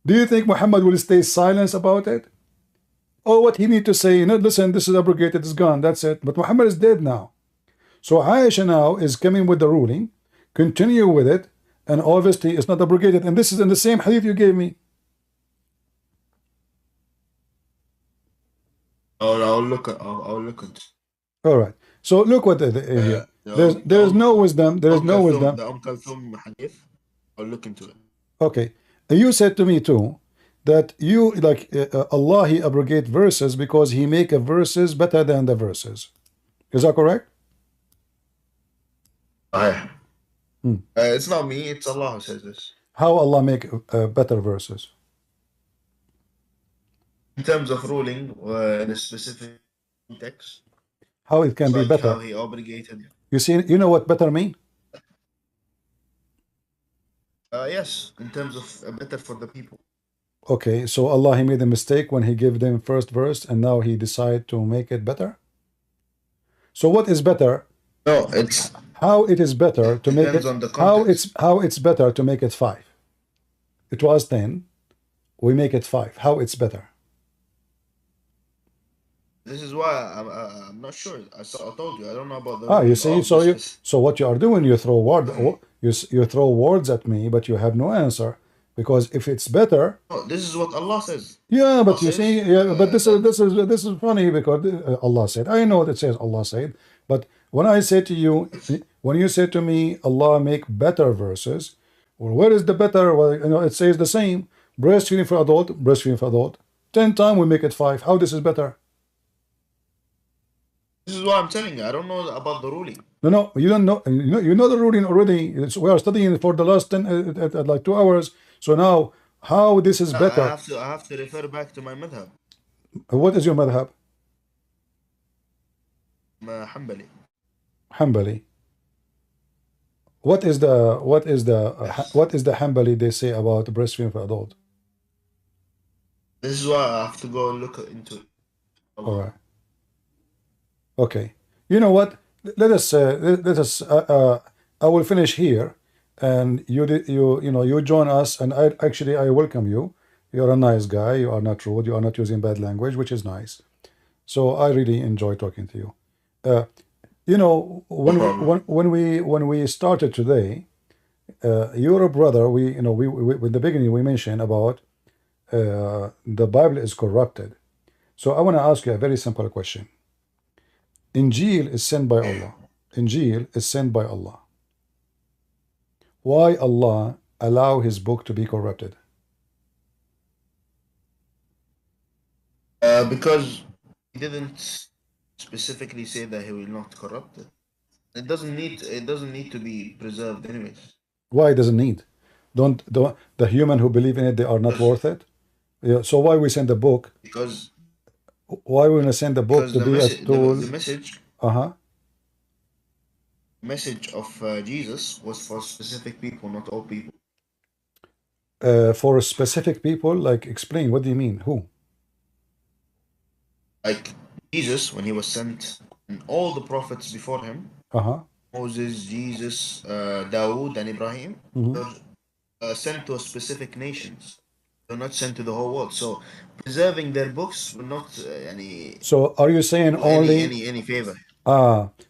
do you think Muhammad will stay silent about it? Or what he need to say, you know, listen, this is abrogated, it's gone, that's it. But Muhammad is dead now. So Aisha now is coming with the ruling, continue with it, and obviously it's not abrogated. And this is in the same hadith you gave me. I'll look into. All right. So look what here. There's no wisdom. There is no wisdom. The Kulthum hadith. I'll look into it. Okay. You said to me too that you like Allah, he abrogate verses because he make a verses better than the verses. Is that correct? It's not me. It's Allah who says this. How Allah make better verses? In terms of ruling in a specific context. How it can be like better? How he obligated. You see, you know what better mean? Yes, in terms of better for the people. Okay, so Allah, he made a mistake when he gave them first verse and now he decided to make it better. So what is better? No, it's how it is better to make it on the context. how it's better to make it 5. It was 10. We make it 5. How it's better? This is why I'm not sure. I told you I don't know about the. You see, so what you are doing, you throw you throw words at me, but you have no answer. Because if it's better, this is what Allah says. Yeah, but you see, but this is funny because Allah said. I know that says Allah said, but when I say to you, when you say to me, Allah make better verses, well, where is the better? Well, you know, it says the same. Breastfeeding for adult. 10 times we make it 5. How this is better? This is what I'm telling you. I don't know about the ruling. No, you don't know. You know the ruling already. We are studying for the last 10, like 2 hours. So now, how this is better? I have to refer back to my madhab. What is your madhab? Hanbali. Hanbali. What is the what is the Hanbali they say about breastfeeding for adult? This is why I have to go look into it. All right. Okay. You know what? Let us. I will finish here, and you join us, and I welcome you. You're a nice guy. You are not rude. You are not using bad language, which is nice. So I really enjoy talking to you. You know, No problem. when we started today, you're a brother. We in the beginning we mentioned about the Bible is corrupted. So I want to ask you a very simple question. Injil is sent by Allah. Injil is sent by Allah. Why Allah allow His book to be corrupted? Because he didn't specifically say that he will not corrupt it. It doesn't need to be preserved anyways. Why does it need? Don't the human who believe in it, they are not worth it? Yeah, so why we send the book? Because Why we gonna send the book to the be a tool? the message of Jesus was for specific people, not all people. For specific people, like explain. What do you mean? Who? Like Jesus, when he was sent, and all the prophets before him, Moses, Jesus, Dawood, and Ibrahim, were sent to specific nations. They're not sent to the whole world. So preserving their books will not So are you saying do only? any favor.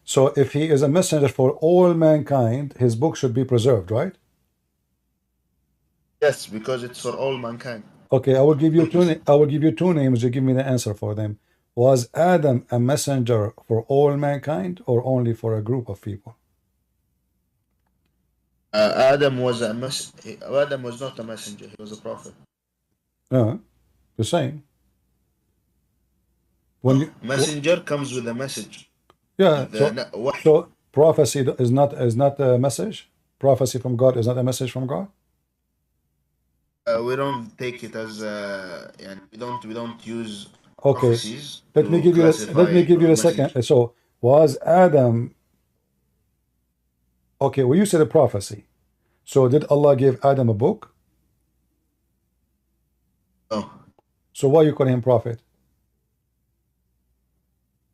So if he is a messenger for all mankind, his book should be preserved, right? Yes, because it's for all mankind. Okay, I will give you two names. You give me the answer for them. Was Adam a messenger for all mankind or only for a group of people? Adam was Adam was not a messenger. He was a prophet. The same. Messenger comes with a message. Yeah. So prophecy is not a message. Prophecy from God is not a message from God. We don't take it as we don't use Okay. prophecies. Let me give you a second. So was Adam? Okay. Well, you said a prophecy. So did Allah give Adam a book? No. So why you call him prophet?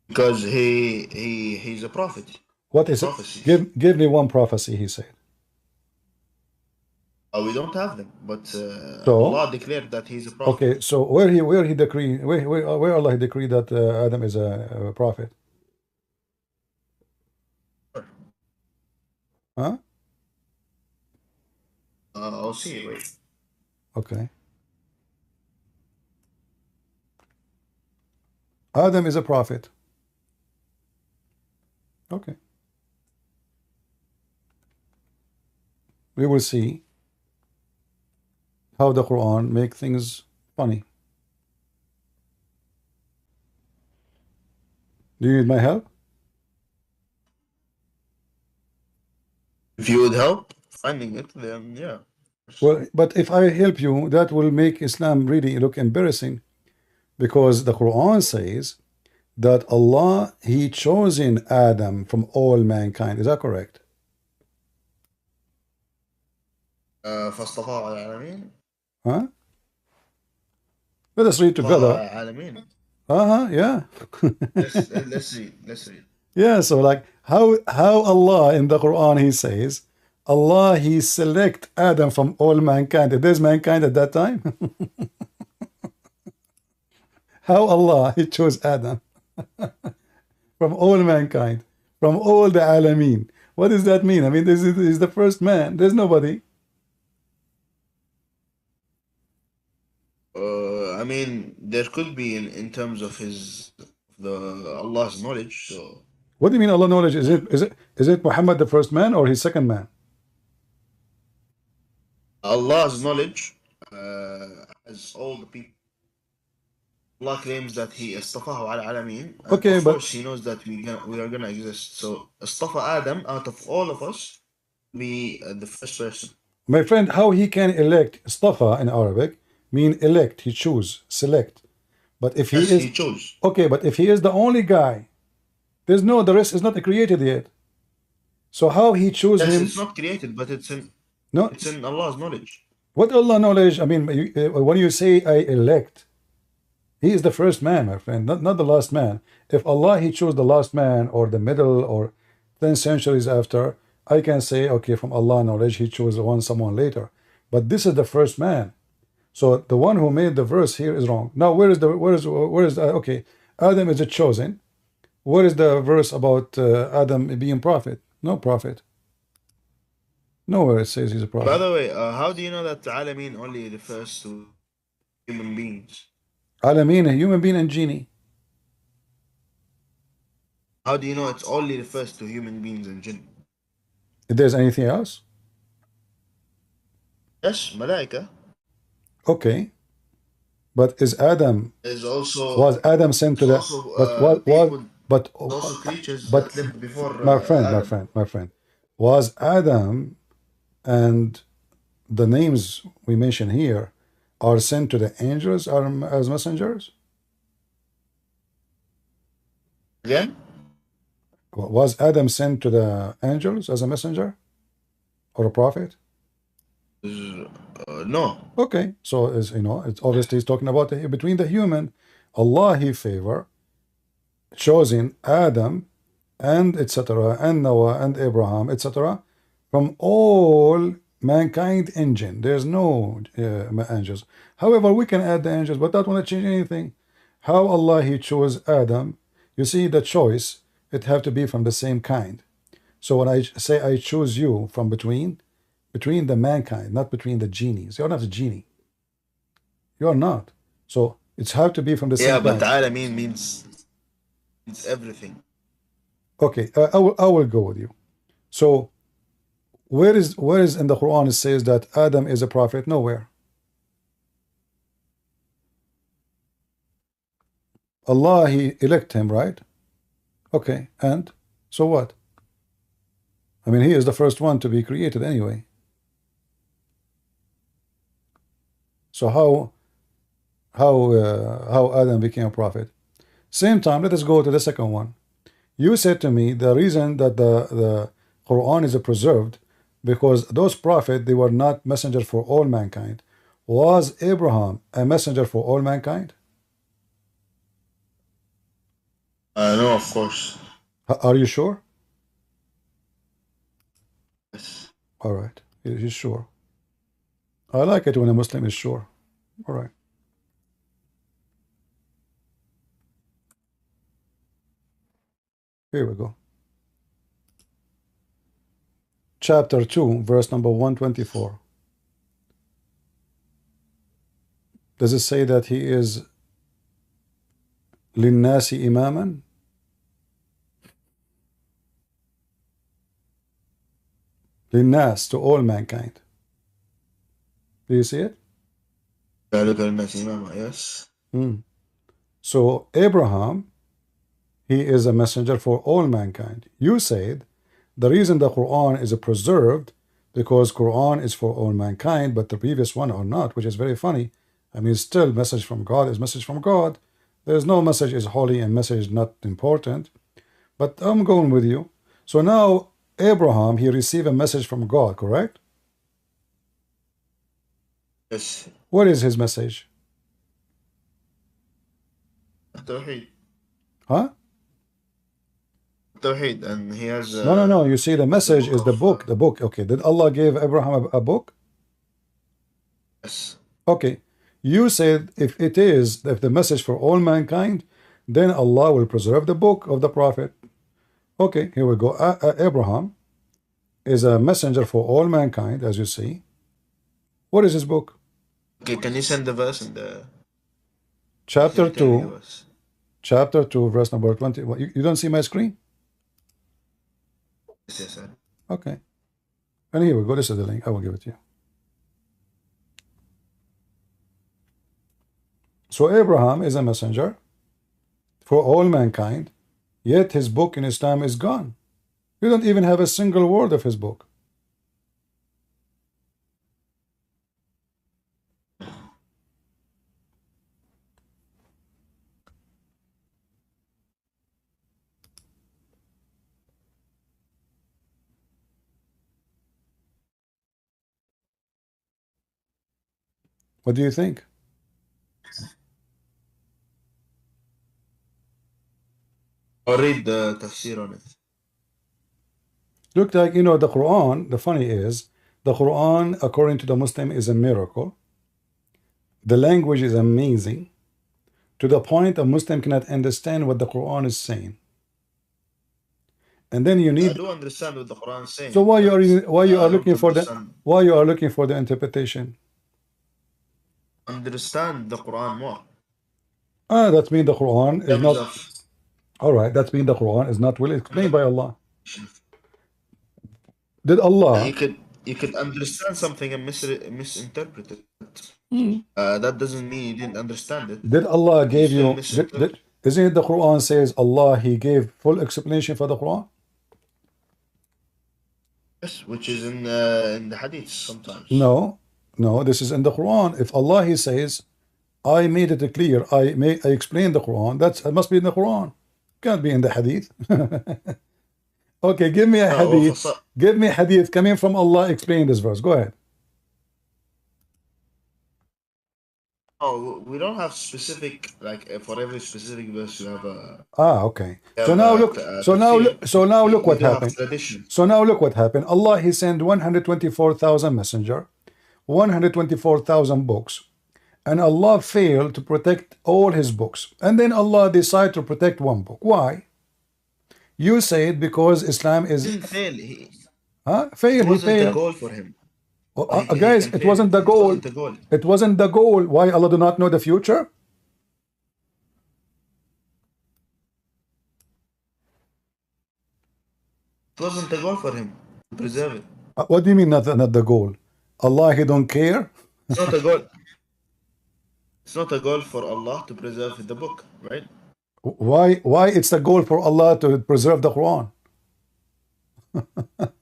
Because he's a prophet. What is it? Give me one prophecy. He said. We don't have them, but Allah declared that he's a prophet. Okay, so where he decree where Allah decreed that Adam is a prophet? Huh? I'll see. Wait. Okay. Adam is a prophet. Okay. We will see how the Quran make things funny. Do you need my help? If you would help finding it, then yeah. Well, but if I help you, that will make Islam really look embarrassing, because the Quran says that Allah, He chosen Adam from all mankind. Is that correct? فاصطفاه على العالمين. Huh? Let us read together. Yeah. Let's read. Yeah, so like how Allah in the Quran, He says Allah, He select Adam from all mankind. There's mankind at that time. How Allah, He chose Adam from all mankind, from all the alameen. What does that mean? I mean, this is the first man. There's nobody. I mean, there could be in terms of Allah's knowledge. So what do you mean Allah knowledge? Is it Muhammad the first man or his second man? Allah's knowledge has all the people. Allah claims that He istafahu ala alameen. Okay, of course He knows that we are gonna exist. So istafa Adam out of all of us to be the first person. My friend, how He can elect? Istafa in Arabic mean elect. He choose, select. But if He chose. Okay, but if He is the only guy, the rest is not created yet. So how he chose Yes, him? it's not created, but No, it's in Allah's knowledge. what Allah knowledge? I mean, when you say I elect, he is the first man, my friend, not the last man. If Allah he chose the last man or the middle or 10 centuries after, I can say, okay, from Allah knowledge, he chose someone later. But this is the first man. So the one who made the verse here is wrong. Now, okay, Adam is a chosen. Where is the verse about Adam being prophet? No prophet. Nowhere it says he's a By prophet. the way, how do you know that Alamin only refers to human beings? Alameen, a human being and genie. How do you know it only refers to human beings and jinn? If there's anything else, Yes, Malaika okay. But is Adam is also was Adam sent to is the? also But what? people, But also creatures but that lived before Adam. my friend, was Adam and the names we mention here are sent to the angels as messengers? Again? Was Adam sent to the angels as a messenger or a prophet? No. Okay, so is it's obviously he's talking about between the human, Allah he favor choosing Adam and etc. and Noah and Abraham etc. from all mankind and jinn. There's no angels. However, we can add the angels, but that won't change anything. How Allah he chose Adam, you see the choice, it have to be from the same kind. So when I say I choose you from between the mankind, not between the genies. You're not a genie. You're not. So it's have to be from the Yeah, same but kind. Alamin means everything. Okay, I will go with you. So where is in the Quran it says that Adam is a prophet? Nowhere. Allah he elect him, right? Okay, and so what? I mean, he is the first one to be created anyway. So how Adam became a prophet? Same time, let us go to the second one. You said to me the reason that the Quran is preserved because those prophets they were not messengers for all mankind. Was Abraham a messenger for all mankind? No, of course. Are you sure? Yes. All right, he's sure. I like it when a Muslim is sure. All right. Here we go. Chapter 2, verse number 124. Does it say that he is linnasi imaman? Linnas, to all mankind. Do you see it? Yes. So Abraham, he is a messenger for all mankind. You said the reason the Quran is preserved because Quran is for all mankind, but the previous one are not, which is very funny. I mean, still message from God is message from God. There's no message is holy and message not important. But I'm going with you. So now Abraham, he received a message from God, correct? Yes. What is his message? Tawheed. Huh? Tawheed, and he has No. You see, the message is the book. The book. Okay. Did Allah give Abraham a book? Yes. Okay. You said if the message for all mankind, then Allah will preserve the book of the prophet. Okay, here we go. Abraham is a messenger for all mankind, as you see. What is his book? Okay, can you send the verse in the Chapter tell 2, us? chapter 2, verse number 20. What, you don't see my screen? Yes, sir. Okay. And here we go. This is the link. I will give it to you. So Abraham is a messenger for all mankind, yet his book in Islam is gone. You don't even have a single word of his book. What do you think? I'll read the tafsir on it. Look like, the Quran, the funny is, the Quran, according to the Muslim, is a miracle. The language is amazing, to the point a Muslim cannot understand what the Quran is saying. And then you I need. do understand what the Quran is saying. So why you are I looking don't for the understand. interpretation? Understand the Quran more. That means the Quran In is terms not. of All right, that means the Quran is not well explained by Allah. Did Allah? you could understand something and misinterpret it. That doesn't mean you didn't understand it. Did Allah You gave still you? misinterpret. Isn't it the Quran says Allah He gave full explanation for the Quran? Yes, which is in the hadith sometimes. No, this is in the Quran. If Allah He says, I made it clear, I explained the Quran, it must be in the Quran. Can't be in the hadith. Okay, give me a hadith. Give me a hadith coming from Allah explain this verse. Go ahead. Oh, we don't have specific, like for every specific verse you have a. Okay. So now look. So now look what happened. So now look what happened. Allah He sent 124,000 messenger, 124,000 books, and Allah failed to protect all His books. And then Allah decided to protect one book. Why? You say it because Islam is. He didn't fail. Fail. It wasn't the goal for him. Guys, it wasn't the goal. It wasn't the goal. Why Allah do not know the future? It wasn't the goal for him to preserve it. What do you mean not the goal? Allah He don't care? It's not a goal. It's not a goal for Allah to preserve the book, right? Why it's the goal for Allah to preserve the Quran?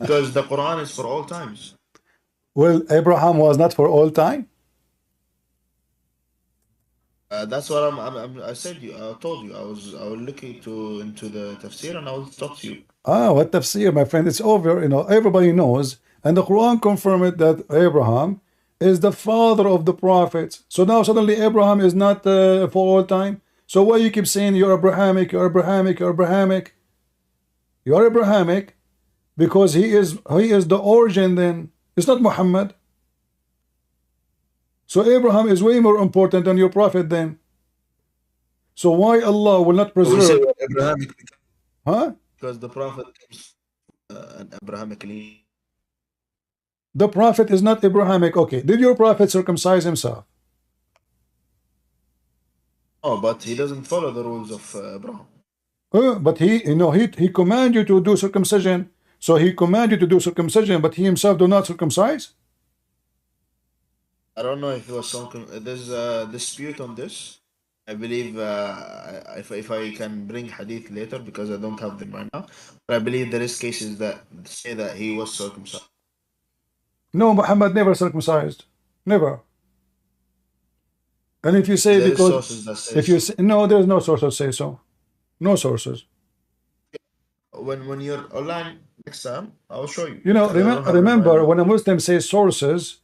Because the Quran is for all times. Well, Abraham was not for all time. That's what I said. I told you. I was looking into the tafsir, and I will talk to you. What tafsir, my friend? It's over. Everybody knows, and the Quran confirmed that Abraham is the father of the prophets. So now suddenly Abraham is not for all time. So why you keep saying you're Abrahamic, you're Abrahamic, you're Abrahamic? You're Abrahamic because he is the origin. Then it's not Muhammad. So Abraham is way more important than your prophet then. So why Allah will not preserve? Abrahamic. Huh? Because the prophet is an Abrahamic lineage. The prophet is not Abrahamic. Okay, did your prophet circumcise himself? Oh, but he doesn't follow the rules of Abraham. But he command you to do circumcision. So he command you to do circumcision, but he himself do not circumcise? I don't know if it was there's a dispute on this. I believe if I can bring hadith later because I don't have them right now. But I believe there is cases that say that he was circumcised. No, Muhammad never circumcised. Never. And if you say there because sources that say if you say, no, there's no sources say so. No sources. When you're online next time, I'll show you. Remember when a Muslim says sources,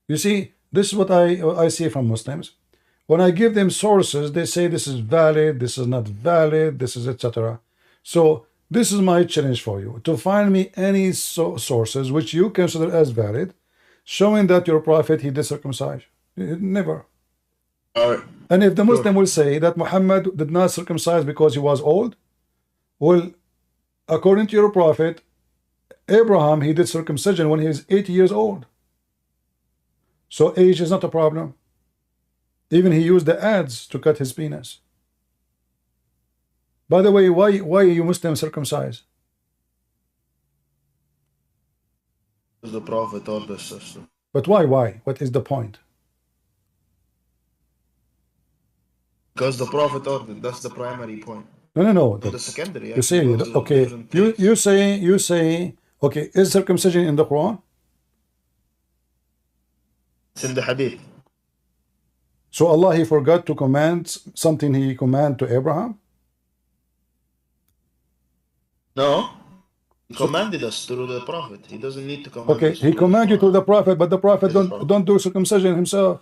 you see, this is what I see from Muslims. When I give them sources, they say this is valid, this is not valid, this is etc. So this is my challenge for you, to find me any sources which you consider as valid, showing that your prophet, he did circumcise. Never. All right. And if the Muslim will say that Muhammad did not circumcise because he was old, well, according to your prophet, Abraham, he did circumcision when he was 80 years old. So age is not a problem. Even he used the adze to cut his penis. By the way, why you Muslims circumcise? The prophet told us so. But why? What is the point? Because the prophet ordered. That's the primary point. No. The secondary. You say okay. You say okay. Is circumcision in the Quran? It's in the hadith. So Allah he forgot to command something he commanded to Abraham? No. He commanded us through the prophet. He doesn't need to command Okay, us he commanded you to the prophet, but the prophet don't do circumcision himself.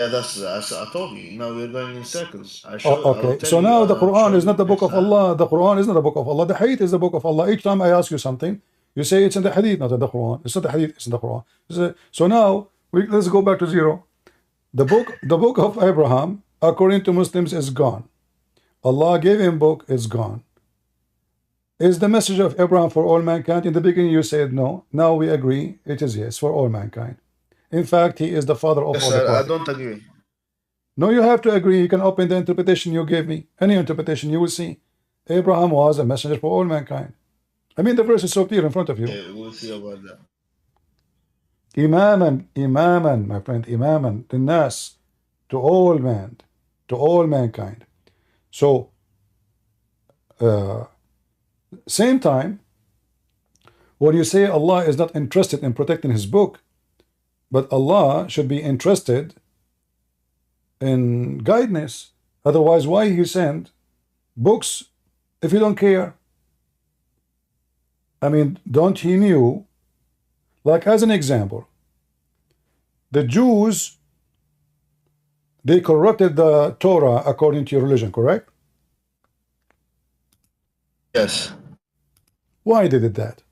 Yeah, that's as I told you. Now we're going in circles. I'll Okay, tell so you. now the I'll Quran show is not you the book next of time. Allah. The Quran is not the book of Allah. The Hadith is the book of Allah. Each time I ask you something, you say it's in the Hadith, not in the Quran. It's not the Hadith, it's in the Quran. So now let's go back to zero. The book of Abraham, according to Muslims, is gone. Allah gave him book, it's gone. Is the message of Abraham for all mankind? In the beginning you said no. Now we agree it is yes, for all mankind. In fact, he is the father of Yes, all the I prophets. don't agree. No, you have to agree. You can open the interpretation you gave me. Any interpretation you will see. Abraham was a messenger for all mankind. I mean, the verse is so clear in front of you. Okay, we'll see about that. Imaman, my friend, imaman, the nas, to all man, to all mankind. So, same time, when you say Allah is not interested in protecting his book, but Allah should be interested in guidance. Otherwise, why you send books if you don't care? I mean, don't he knew? Like as an example, the Jews, they corrupted the Torah according to your religion, correct? Yes. Why they did that?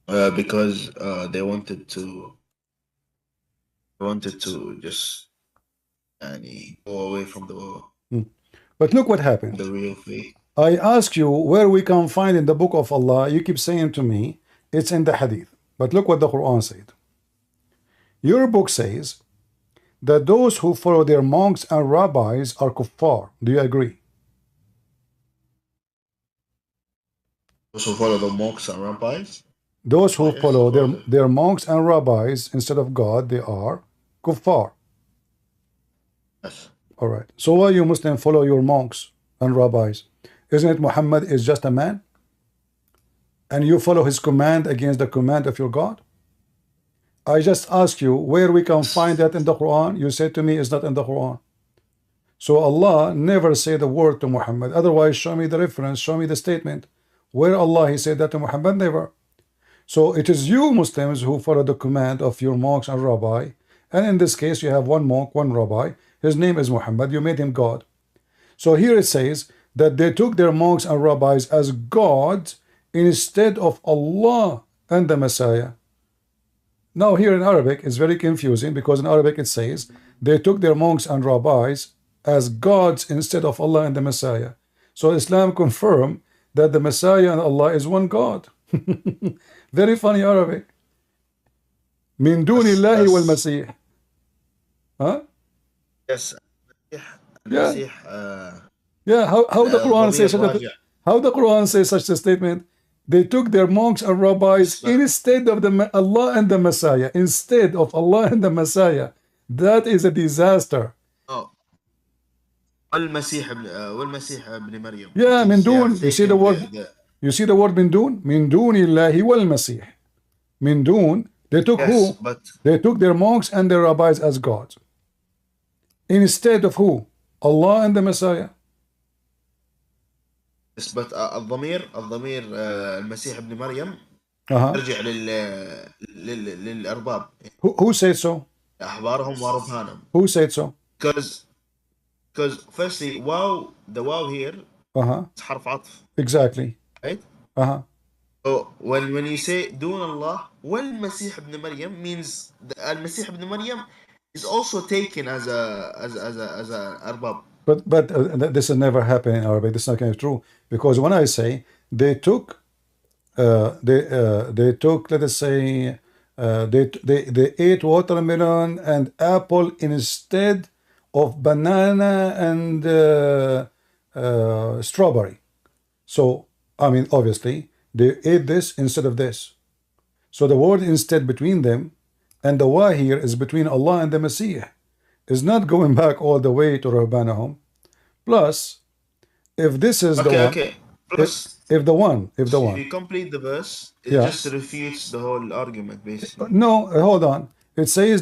Because they wanted to just go away from But look what happened. the real faith. I ask you where we can find in the book of Allah. You keep saying to me, it's in the Hadith. But look what the Quran said. Your book says that those who follow their monks and rabbis are kuffar. Do you agree? Those who follow the monks and rabbis. Those who Yes, follow of course. their monks and rabbis instead of God, they are kuffar. Yes. All right. So why you Muslim follow your monks and rabbis? Isn't it Muhammad is just a man? And you follow his command against the command of your God? I just ask you where we can find that in the Quran. You said to me it's not in the Quran. So Allah never said a word to Muhammad. Otherwise, show me the reference, show me the statement. Where Allah he said that to Muhammad? Never. So it is you Muslims who follow the command of your monks and rabbi. And in this case, you have one monk, one rabbi. His name is Muhammad. You made him God. So here it says that they took their monks and rabbis as gods instead of Allah and the Messiah. Now here in Arabic it's very confusing because in Arabic it says they took their monks and rabbis as gods instead of Allah and the Messiah. So Islam confirmed that the Messiah and Allah is one God. Very funny Arabic. Min dunillahi wal masih. Huh? Yes. Yeah. المسيح Yeah, how the Quran says ضمير such راجع. how the Quran says such a statement? They took their monks and rabbis instead of Allah and the Messiah. Instead of Allah and the Messiah. That is a disaster. Oh. والمسيح ابن مريم. Yeah, min They are dun. You see the taking word? You see the word min dun? Min dunillahi wal masih. Min dun. They took yes, who? but They took their monks and their rabbis as gods. Instead of who? Allah and the Messiah. yes, but الضمير المسيح ابن مريم Uh-huh. يرجع للأرباب Who said so? أحبارهم ورهبانهم. Who said so? Because firstly the wow here Uh-huh. is حرف عطف, Exactly. right? Uh-huh. So when you say دون الله والمسيح ابن مريم means المسيح ابن مريم is also taken as a أرباب. But this has never happened in Arabic. This is not kind of true because when I say they took, they took, let us say, they ate watermelon and apple instead of banana and strawberry. So I mean, obviously, they ate this instead of this. So the word instead between them and the wa here is between Allah and the Messiah. Is not going back all the way to Rabbanahum. Plus, if this is the one, Okay. Plus, if the one, if you complete the verse, it Yeah. just refutes the whole argument, basically. no, hold on. It says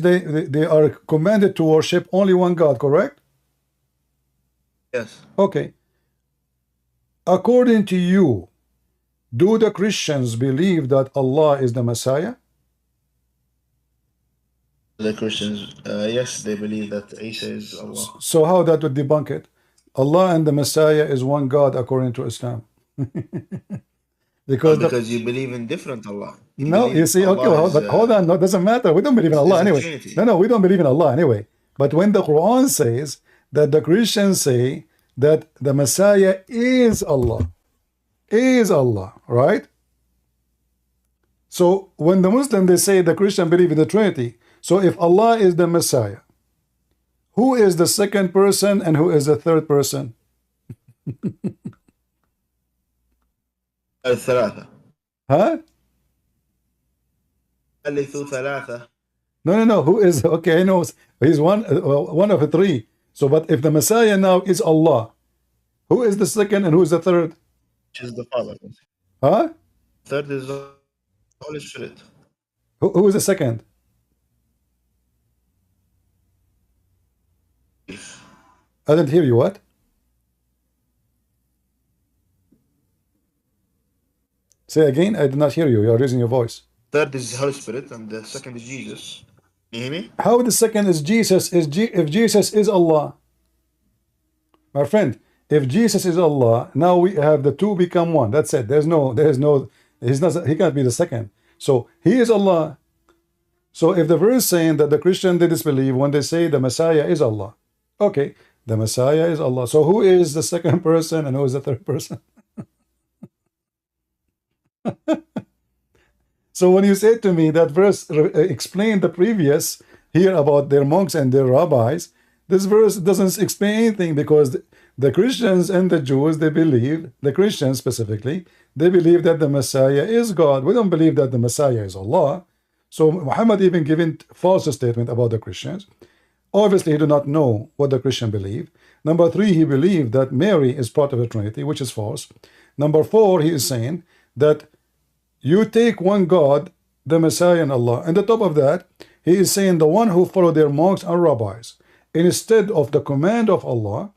they are commanded to worship only one God, correct? Yes. Okay. According to you, do the Christians believe that Allah is the Messiah? The Christians, yes, they believe that Isa is Allah. So how that would debunk it? Allah and the Messiah is one God according to Islam. Because Because you believe in different Allah. You no, you believe see, okay, Allah well, is, but hold on, no, it doesn't matter. We don't believe in Allah is a anyway. Trinity. No, we don't believe in Allah anyway. But when the Quran says that the Christians say that the Messiah is Allah, right? So when the Muslim they say the Christian believe in the Trinity. So if Allah is the Messiah, who is the second person and who is the third person? الثلاثة. Huh? ثالث ثلاثة. No. Who is okay? I know he's one of the three. So, but if the Messiah now is Allah, who is the second and who is the third? Which is the Father. Huh? Third is the Holy Spirit. Who is the second? I didn't hear you. What? Say again. I did not hear you. You are raising your voice. Third is the Holy Spirit, and the second is Jesus. You hear me? How the second is Jesus? If Jesus is Allah, my friend. If Jesus is Allah, now we have the two become one. That's it. There's no. He's not. He can't be the second. So he is Allah. So if the verse saying that the Christian they disbelieve when they say the Messiah is Allah, okay, the Messiah is Allah. So who is the second person and who is the third person? So when you say to me that verse explain the previous here about their monks and their rabbis, this verse doesn't explain anything because the Christians and the Jews, they believe, the Christians specifically, they believe that the Messiah is God. We don't believe that the Messiah is Allah. So Muhammad even giving false statement about the Christians. Obviously, he do not know what the Christian believe. Number three, he believed that Mary is part of the Trinity, which is false. Number four, he is saying that you take one God, the Messiah and Allah. And the top of that, he is saying the one who follow their monks and rabbis instead of the command of Allah,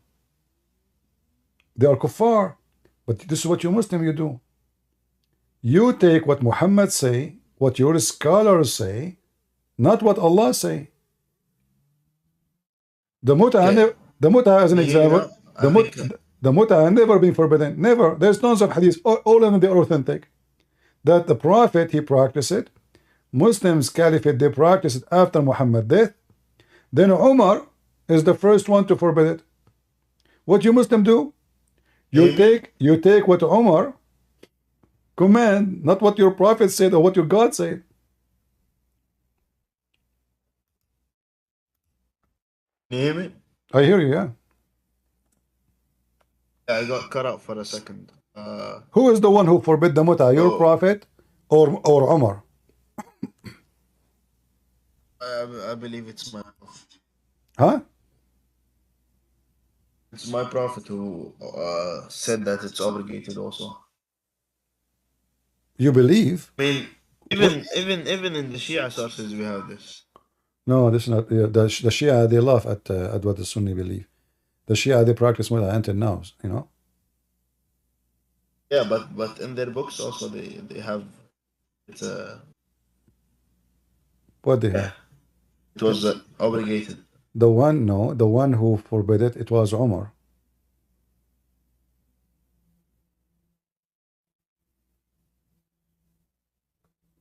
they are kuffar. But this is what you Muslim you do. You take what Muhammad say, what your scholars say, not what Allah say. The mut'ah as an example, the mut'ah never been forbidden. Never. There's tons of hadiths, all of them they are authentic. That the Prophet, he practiced it. Muslims, Caliphate, they practiced it after Muhammad's death. Then Umar is the first one to forbid it. What you Muslim do? You take what Umar command, not what your Prophet said or what your God said. You hear me? I hear you, yeah. Yeah, I got cut out for a second. Who is the one who forbid the mut'ah? Your Prophet or Umar? I believe it's my prophet. Huh? It's my prophet who said that it's obligated also. You believe? I mean, even in the Shia sources we have this. No, this is not the Shia. They laugh at what the Sunni believe. The Shia they practice mut'ah until now. You know. Yeah, but in their books also they have it's What they have? It was obligated. The one who forbid it, it was Umar.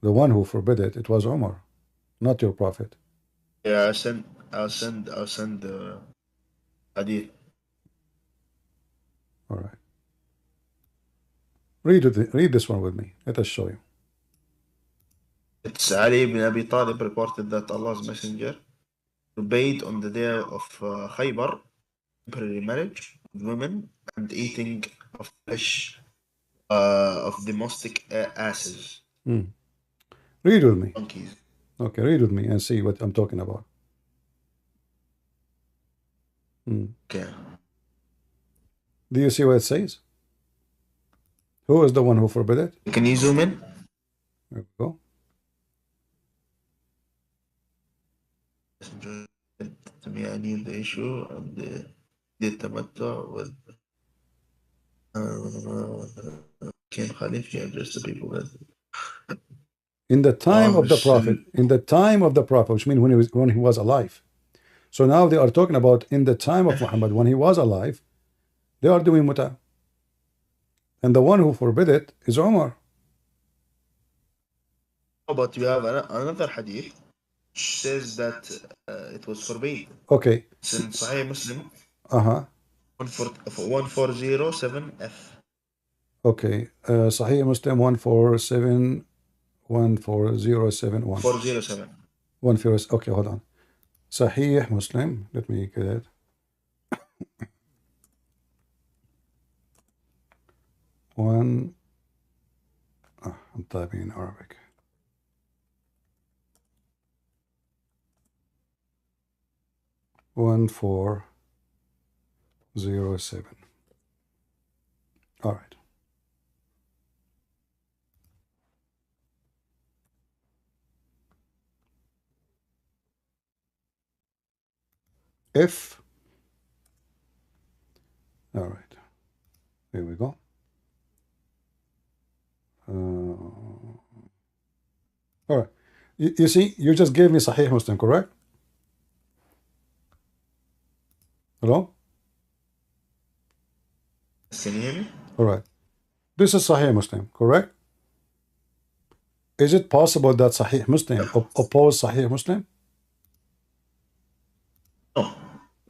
The one who forbid it, it was Umar, not your Prophet. Yeah, I'll send the hadith. All right. Read this one with me. Let us show you. It's Ali ibn Abi Talib reported that Allah's messenger forbade on the day of Khaybar temporary marriage with women and eating of flesh of domestic asses. Read with me. Donkeys. Okay, read with me and see what I'm talking about. Okay. Do you see what it says? Who is the one who forbid it? Can you zoom in? There we go. To me, I knew the issue and did tamattu with Ken Khalif. He addressed the people with In the time of the Prophet, which means when he was alive. So now they are talking about in the time of Muhammad, when he was alive, they are doing muta. And the one who forbid it is Umar. But you have another hadith which says that it was forbidden. Okay. It's in Sahih Muslim. 1407F. Okay. Sahih Muslim 147 14071. 407. 140. Okay, hold on. Sahih Muslim. Let me get it. I'm typing in Arabic. One 407. All right. If, all right, here we go. All right, you see, you just gave me Sahih Muslim, correct? Hello? Can you hear me? All right, this is Sahih Muslim, correct? Is it possible that Sahih Muslim oppose Sahih Muslim? No.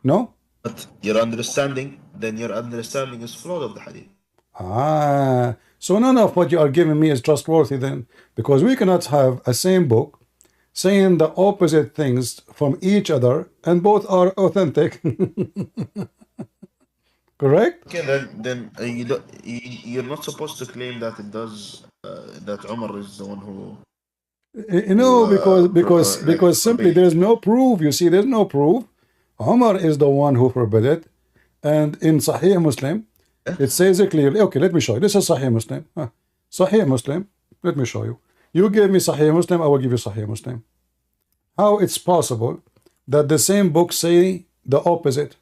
No? But your understanding is flawed of the hadith. So none of what you are giving me is trustworthy then, because we cannot have a same book saying the opposite things from each other and both are authentic. Correct? Okay, then you're not supposed to claim that it does that Umar is the one who. No, because simply there is no proof. You see, there's no proof. Umar is the one who forbid it, and in Sahih Muslim, it says it clearly. Okay, let me show you. This is Sahih Muslim. Sahih Muslim. Let me show you. You give me Sahih Muslim, I will give you Sahih Muslim. How it's possible that the same book say the opposite?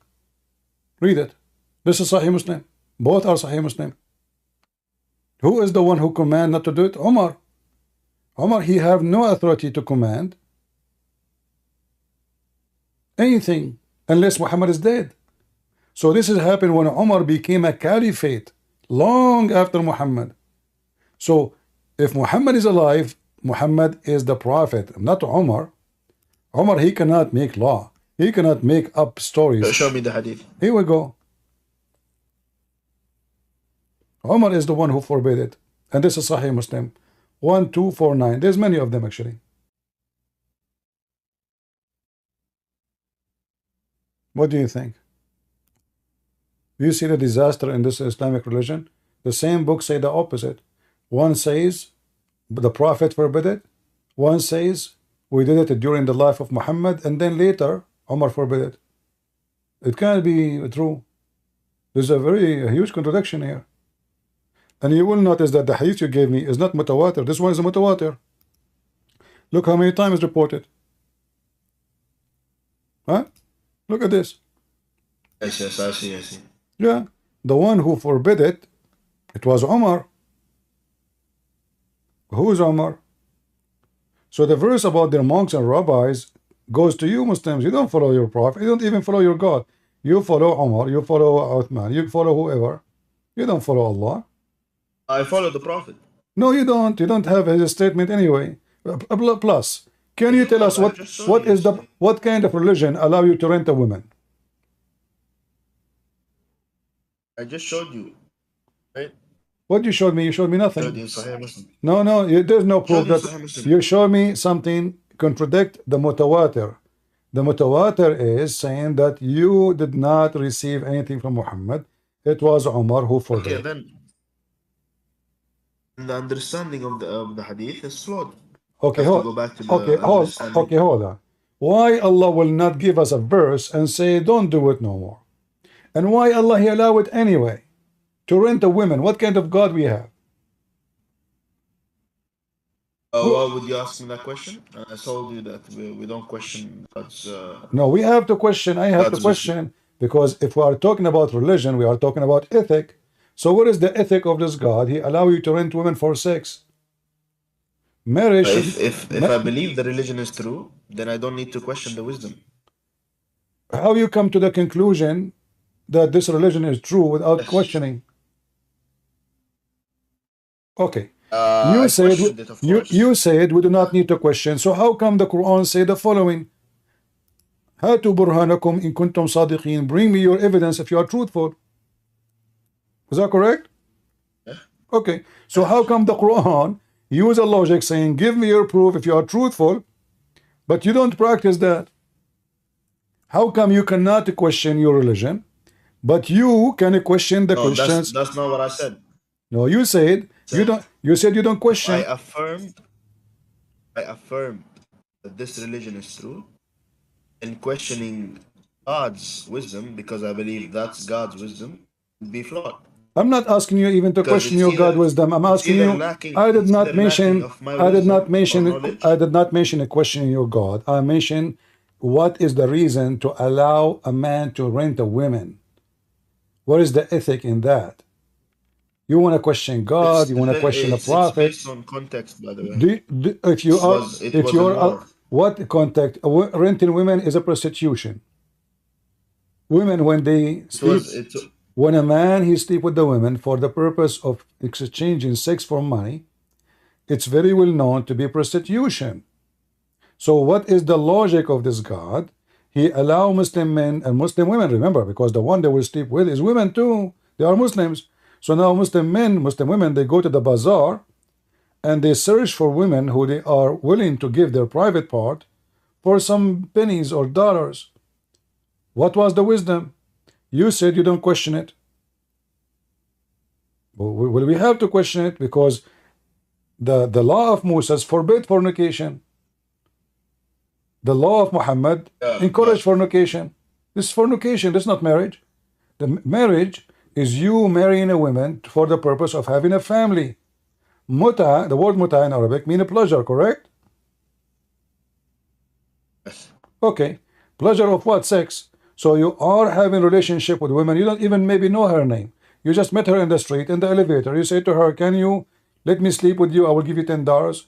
Read it. This is Sahih Muslim. Both are Sahih Muslim. Who is the one who command not to do it? Umar. Umar, he have no authority to command anything unless Muhammad is dead. So this has happened when Umar became a caliphate long after Muhammad. So if Muhammad is alive, Muhammad is the prophet, not Umar. Umar, he cannot make law. He cannot make up stories. Show me the hadith. Here we go. Umar is the one who forbade it. And this is Sahih Muslim 1249. There's many of them actually. What do you think? Do you see the disaster in this Islamic religion? The same book say the opposite. One says the Prophet forbid it. One says we did it during the life of Muhammad, and then later Umar forbid it. It can't be true. There's a huge contradiction here. And you will notice that the hadith you gave me is not mutawatir. This one is a mutawatir. Look how many times reported. Huh? Look at this. Yes, I see. Yeah. The one who forbid it, it was Umar. Who is Umar? So the verse about their monks and rabbis goes to you Muslims. You don't follow your prophet. You don't even follow your God. You follow Umar. You follow Uthman. You follow whoever. You don't follow Allah. I follow the prophet. No, you don't. You don't have his statement anyway. Plus, can you tell us what kind of religion allow you to rent a woman? I just showed you. Right? What you showed me? You showed me nothing. Showed you Sahih Muslim. No, there's no proof Showed you that Sahih Muslim. you show me something contradict the mutawatir. The mutawatir is saying that you did not receive anything from Muhammad. It was Umar who forbade. Okay, then the understanding of the hadith is flawed. Okay, Have to go back to the understanding. hold on. Why Allah will not give us a verse and say don't do it no more? And why Allah He allow it anyway? To rent a woman. What kind of God we have? Why would you ask me that question? I told you that we don't question God's. No, we have to question. I have to God's question because if we are talking about religion, we are talking about ethic. So what is the ethic of this God? He allow you to rent women for sex. Marriage should If I believe the religion is true, then I don't need to question the wisdom. how you come to the conclusion that this religion is true without questioning? Okay. I questioned it, of course. You said we do not need to question. So how come the Quran say the following? Hatu burhanakum in kuntum sadiqin. Bring me your evidence if you are truthful. Is that correct? Yeah. Okay. So how come the Quran use a logic saying, give me your proof if you are truthful, but you don't practice that? How come you cannot question your religion, but you can question the No, questions? that's not what I said. No, you said you don't. You said you don't question. I affirmed that this religion is true, and questioning God's wisdom, because I believe that's God's wisdom, would be flawed. I'm not asking you even to Because question it's your either- God wisdom. I'm it's asking either you. lacking- I did it's not either mention. lacking of my I did not wisdom or mention. knowledge. I did not mention a questioning your God. I mentioned what is the reason to allow a man to rent a woman. What is the ethic in that? You want to question God. You want to question the It's prophet. based on context, by the way. If you are, It if was you a are, war. what contact? Renting women is a prostitution. Women, when they sleep, when a man he sleep with the women for the purpose of exchanging sex for money, it's very well known to be prostitution. So what is the logic of this God? He allow Muslim men and Muslim women, remember, because the one they will sleep with is women too. They are Muslims. So now Muslim men, Muslim women, they go to the bazaar and they search for women who they are willing to give their private part for some pennies or dollars. What was the wisdom? You said you don't question it. Well, we have to question it because the law of Moses forbid fornication. The law of Muhammad encouraged fornication. This is fornication. This is not marriage. The marriage is you marrying a woman for the purpose of having a family. Muta, the word muta in Arabic means pleasure, correct? Okay. Pleasure of what? Sex. So you are having relationship with women. You don't even maybe know her name. You just met her in the street, in the elevator. You say to her, can you let me sleep with you? I will give you $10.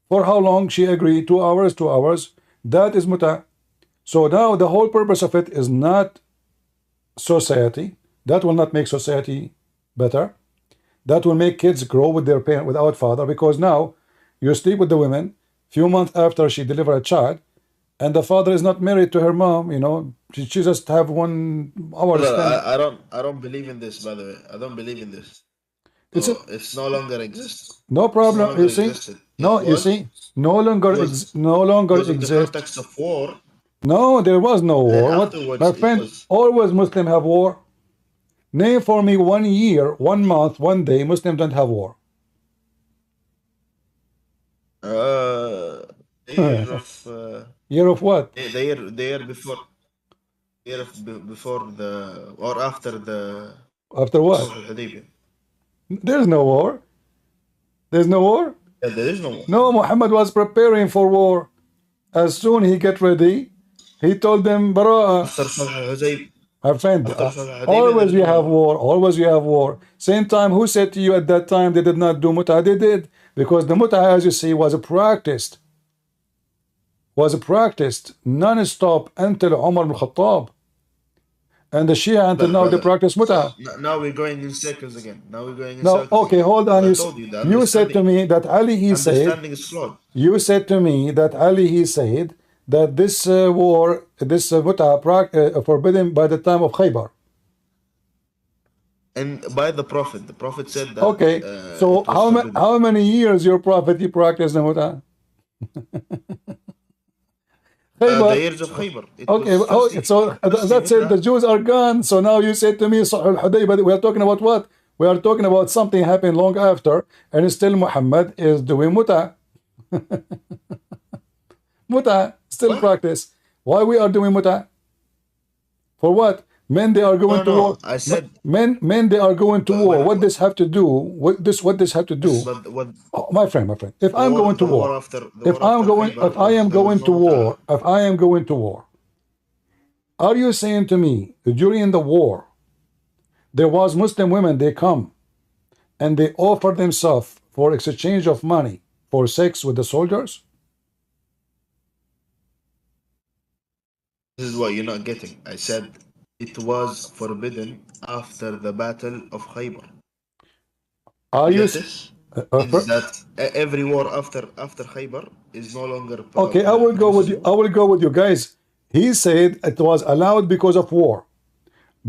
For how long? She agreed. 2 hours, 2 hours. That is muta. So now the whole purpose of it is not society. That will not make society better. That will make kids grow with their parent without father, because now you sleep with the women. Few months after she deliver a child, and the father is not married to her mom. You know, she just have 1 hour. I don't believe in this, by the way. I don't believe in this. It's no longer exists. No problem. You see? No, you see? No longer exists. In the context of war. No, there was no war. What, my friend, always Muslims have war. Name for me 1 year, 1 month, 1 day Muslims don't have war. Year of year of what? The year before. Year of before the or after the. After what? There's no war. There's no war? Yeah, there is no war. No, Muhammad was preparing for war. As soon he get ready, he told them, Bara'ah. After Sulh my friend, always we have war. Always we have war. Same time, who said to you at that time they did not do muta? They did. Because the muta, as you see, was practiced. Was practiced non-stop until Umar ibn Khattab. And the Shia until now they practice muta. Now we're going in circles again. Now we're going in circles. Okay, hold on. You said to me that Ali he said. You said to me that Ali he said that this war, this muta forbidden by the time of Khaybar. And by the Prophet said that. Okay, so how many years your Prophet he practiced the muta? The years of Khaybar. Okay, so that's it. The Jews are gone. So now you said to me, Sulh al-Hudaybiyah. We are talking about what? We are talking about something happened long after, and still Muhammad is doing muta. Muta, still practice. Why we are doing muta? For what? Men they are going to war. I said men they are going to war. What this have to do? What this have to do? My friend. If I'm going to war, if I am going to war, are you saying to me that during the war there was Muslim women, they come and they offer themselves for exchange of money for sex with the soldiers? This is what you're not getting. I said it was forbidden after the Battle of Khaybar. Are You you get this? Means that every war after Khaybar is no longer okay? I will go with you. permissible. I will go with you guys. He said it was allowed because of war,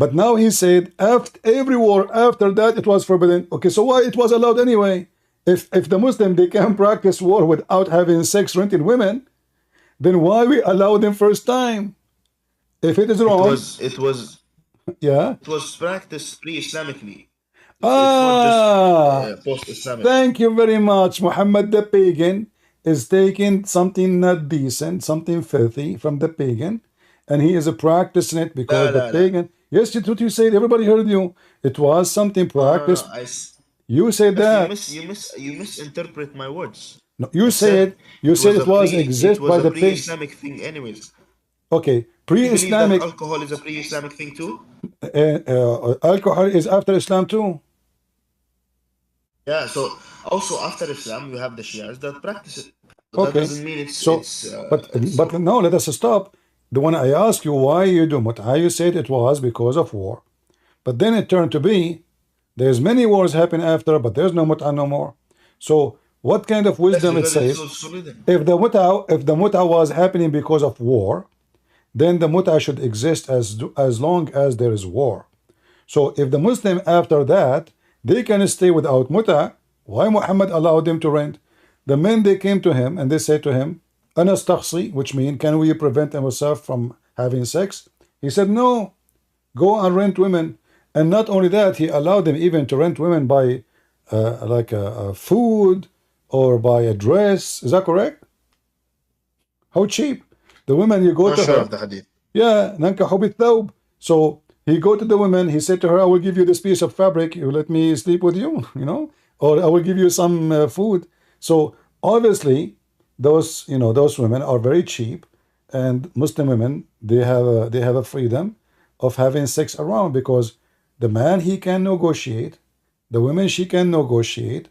but now he said after every war after that it was forbidden. Okay, so why it was allowed anyway? If the Muslim they can practice war without having sex, renting women, then why we allow them first time? If it is wrong, yeah. It was practiced pre-Islamically. It's not just post-Islamic. Thank you very much. Muhammad the pagan is taking something not decent, something filthy from the pagan, and he is practicing it because the pagan. Yes, it's what you said. Everybody heard you. It was something practiced. You said that. You misinterpret my words. No, you said it was exist by the pagan. Pre-Islamic thing, anyways. Okay, pre-Islamic. Alcohol is a pre-Islamic thing too. Alcohol is after Islam too. Yeah, so also after Islam, you have the Shias that practice it. But okay. That doesn't mean it's. So, but no, let us stop. The one I asked you why you do mut'ah, you said it was because of war. But then it turned to be there's many wars happen after, but there's no mut'ah no more. So what kind of wisdom it says? If the mut'ah was happening because of war, then the mut'ah should exist as long as there is war. So if the Muslim after that they can stay without mut'ah, why Muhammad allowed them to rent? The men they came to him and they said to him, Anastaghsi, which means can we prevent ourselves from having sex? He said no, go and rent women. And not only that, he allowed them even to rent women by like a food or by a dress. Is that correct? How cheap? The women you go to her. Of the hadith. Yeah, nankahu bithawb. So he go to the woman, he said to her, I will give you this piece of fabric, you let me sleep with you, you know, or I will give you some food. So obviously those women are very cheap, and Muslim women they have a freedom of having sex around because the man he can negotiate, the woman she can negotiate,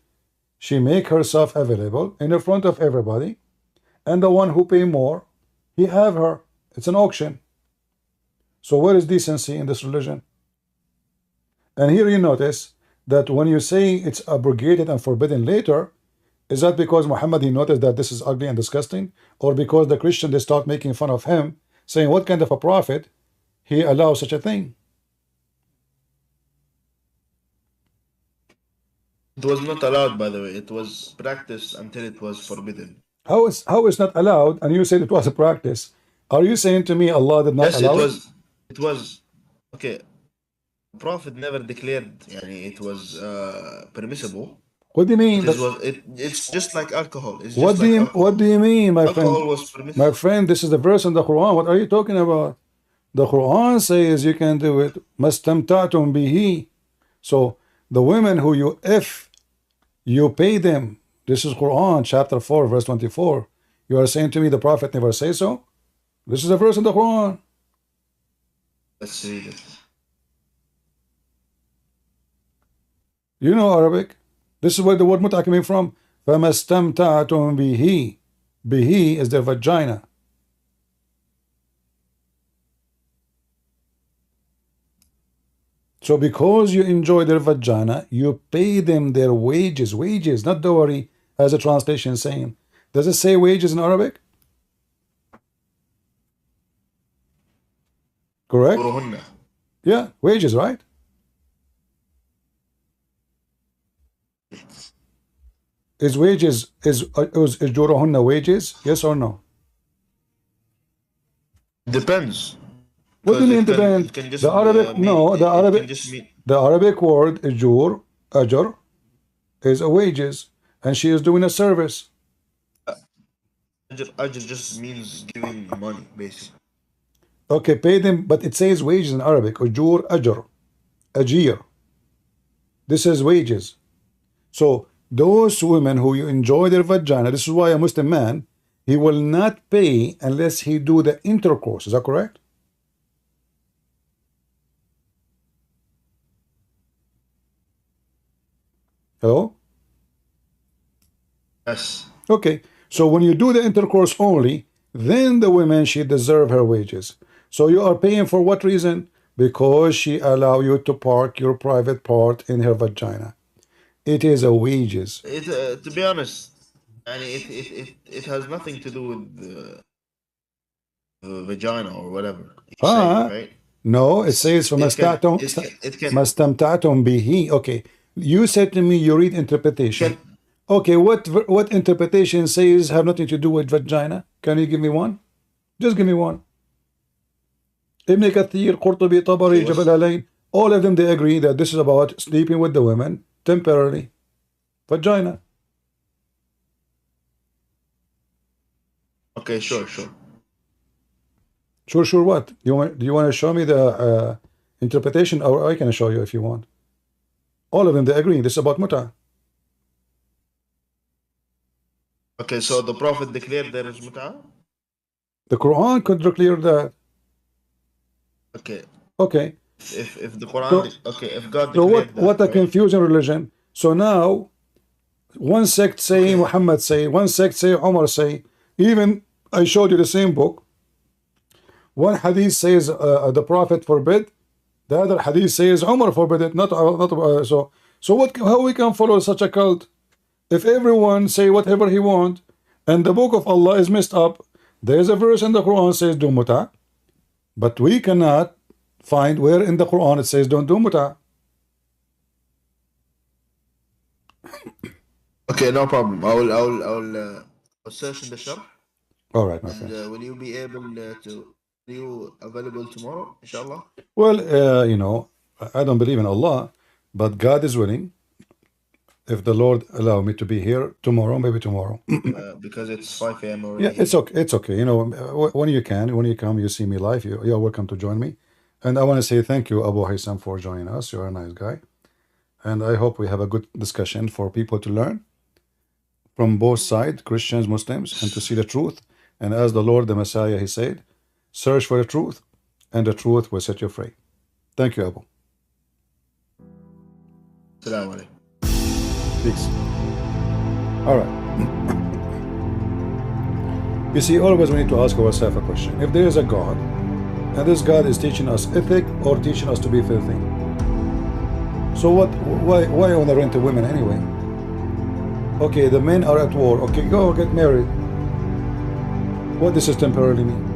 she make herself available in the front of everybody, and the one who pay more, he have her. It's an auction. So where is decency in this religion? And here you notice that when you say it's abrogated and forbidden later, is that because Muhammad he noticed that this is ugly and disgusting, or because the Christian they start making fun of him, saying what kind of a prophet he allows such a thing? It was not allowed, by the way. It was practiced until it was forbidden. How is not allowed? And you said it was a practice. Are you saying to me Allah did not allow it? It was okay. The Prophet never declared it was permissible. What do you mean? It's just like alcohol. What do you mean, my friend? Alcohol was permissible. My friend, this is the verse in the Quran. What are you talking about? The Quran says you can do it. Mastamta'tum bihi. So the women who if you pay them, this is Quran chapter 4 verse 24. You are saying to me the Prophet never say so? This is a verse in the Quran. Let's read it. You know Arabic. This is where the word mut'ah coming from. فَمَسْتَمْتَعْتُمْ بِهِ. Bihi is their vagina. So because you enjoy their vagina, you pay them their wages. Wages, not dowry, as a translation saying. Does it say wages in Arabic? Correct? Yeah, wages, right? Is wages is jurahunna wages? Yes or no? Depends. What do you mean depends? The Arabic the Arabic word jur, ajr, is a wages, and she is doing a service. Ajr just means giving money, basically. Okay, pay them, but it says wages in Arabic. Ujur, ajr, ajir. This is wages. So those women who you enjoy their vagina, this is why a Muslim man, he will not pay unless he do the intercourse. Is that correct? Hello? Yes. Okay, so when you do the intercourse only, then the woman, she deserve her wages. So you are paying for what reason? Because she allow you to park your private part in her vagina. It is a wages. It to be honest, and it has nothing to do with vagina or whatever you say, Ah, right? no, it says from It can mastamtatum bihi. Okay, you said to me you read interpretation. can Okay, what interpretation says have nothing to do with vagina? Can you give me one? Just give me one. Ibn Kathir, Qurtubi, Tabari, okay, Jabal what's Alain, all of them they agree that this is about sleeping with the women temporarily. Vagina. okay, sure, sure. Sure, what? Do you want to show me the interpretation, or I can show you if you want? All of them they agree this is about muta. Okay, so the Prophet declared there is mut'ah? The Quran could declare that. Okay. Okay. If the Quran So, okay, if God so declared what that, a right? confusing religion. So now one sect say Okay. Muhammad say, one sect say Umar say, even I showed you the same book. One hadith says the Prophet forbid, the other hadith says Umar forbid it, so what, how we can follow such a cult if everyone say whatever he want and the book of Allah is messed up? There is a verse in the Quran says do muta, but we cannot find where in the Quran it says don't do muta. Okay, no problem. I'll search in the sharh. All right, my And friend. will you be able are you available tomorrow, inshallah? Well, I don't believe in Allah, but God is willing. If the Lord allow me to be here tomorrow, maybe tomorrow. Because it's 5 a.m. already Yeah, it's here. okay. It's okay. When you can, when you come, you see me live. You're welcome to join me. And I want to say thank you, Abu Haysam, for joining us. You're a nice guy, and I hope we have a good discussion for people to learn from both sides, Christians, Muslims, and to see the truth. And as the Lord, the Messiah, he said, search for the truth, and the truth will set you free. Thank you, Abu. Assalamu alaikum. Peace. All right. You see, always we need to ask ourselves a question. If there is a God, and this God is teaching us ethic or teaching us to be filthy, so why want to rent the women anyway? Okay, the men are at war. Okay, go get married. What does this temporarily mean?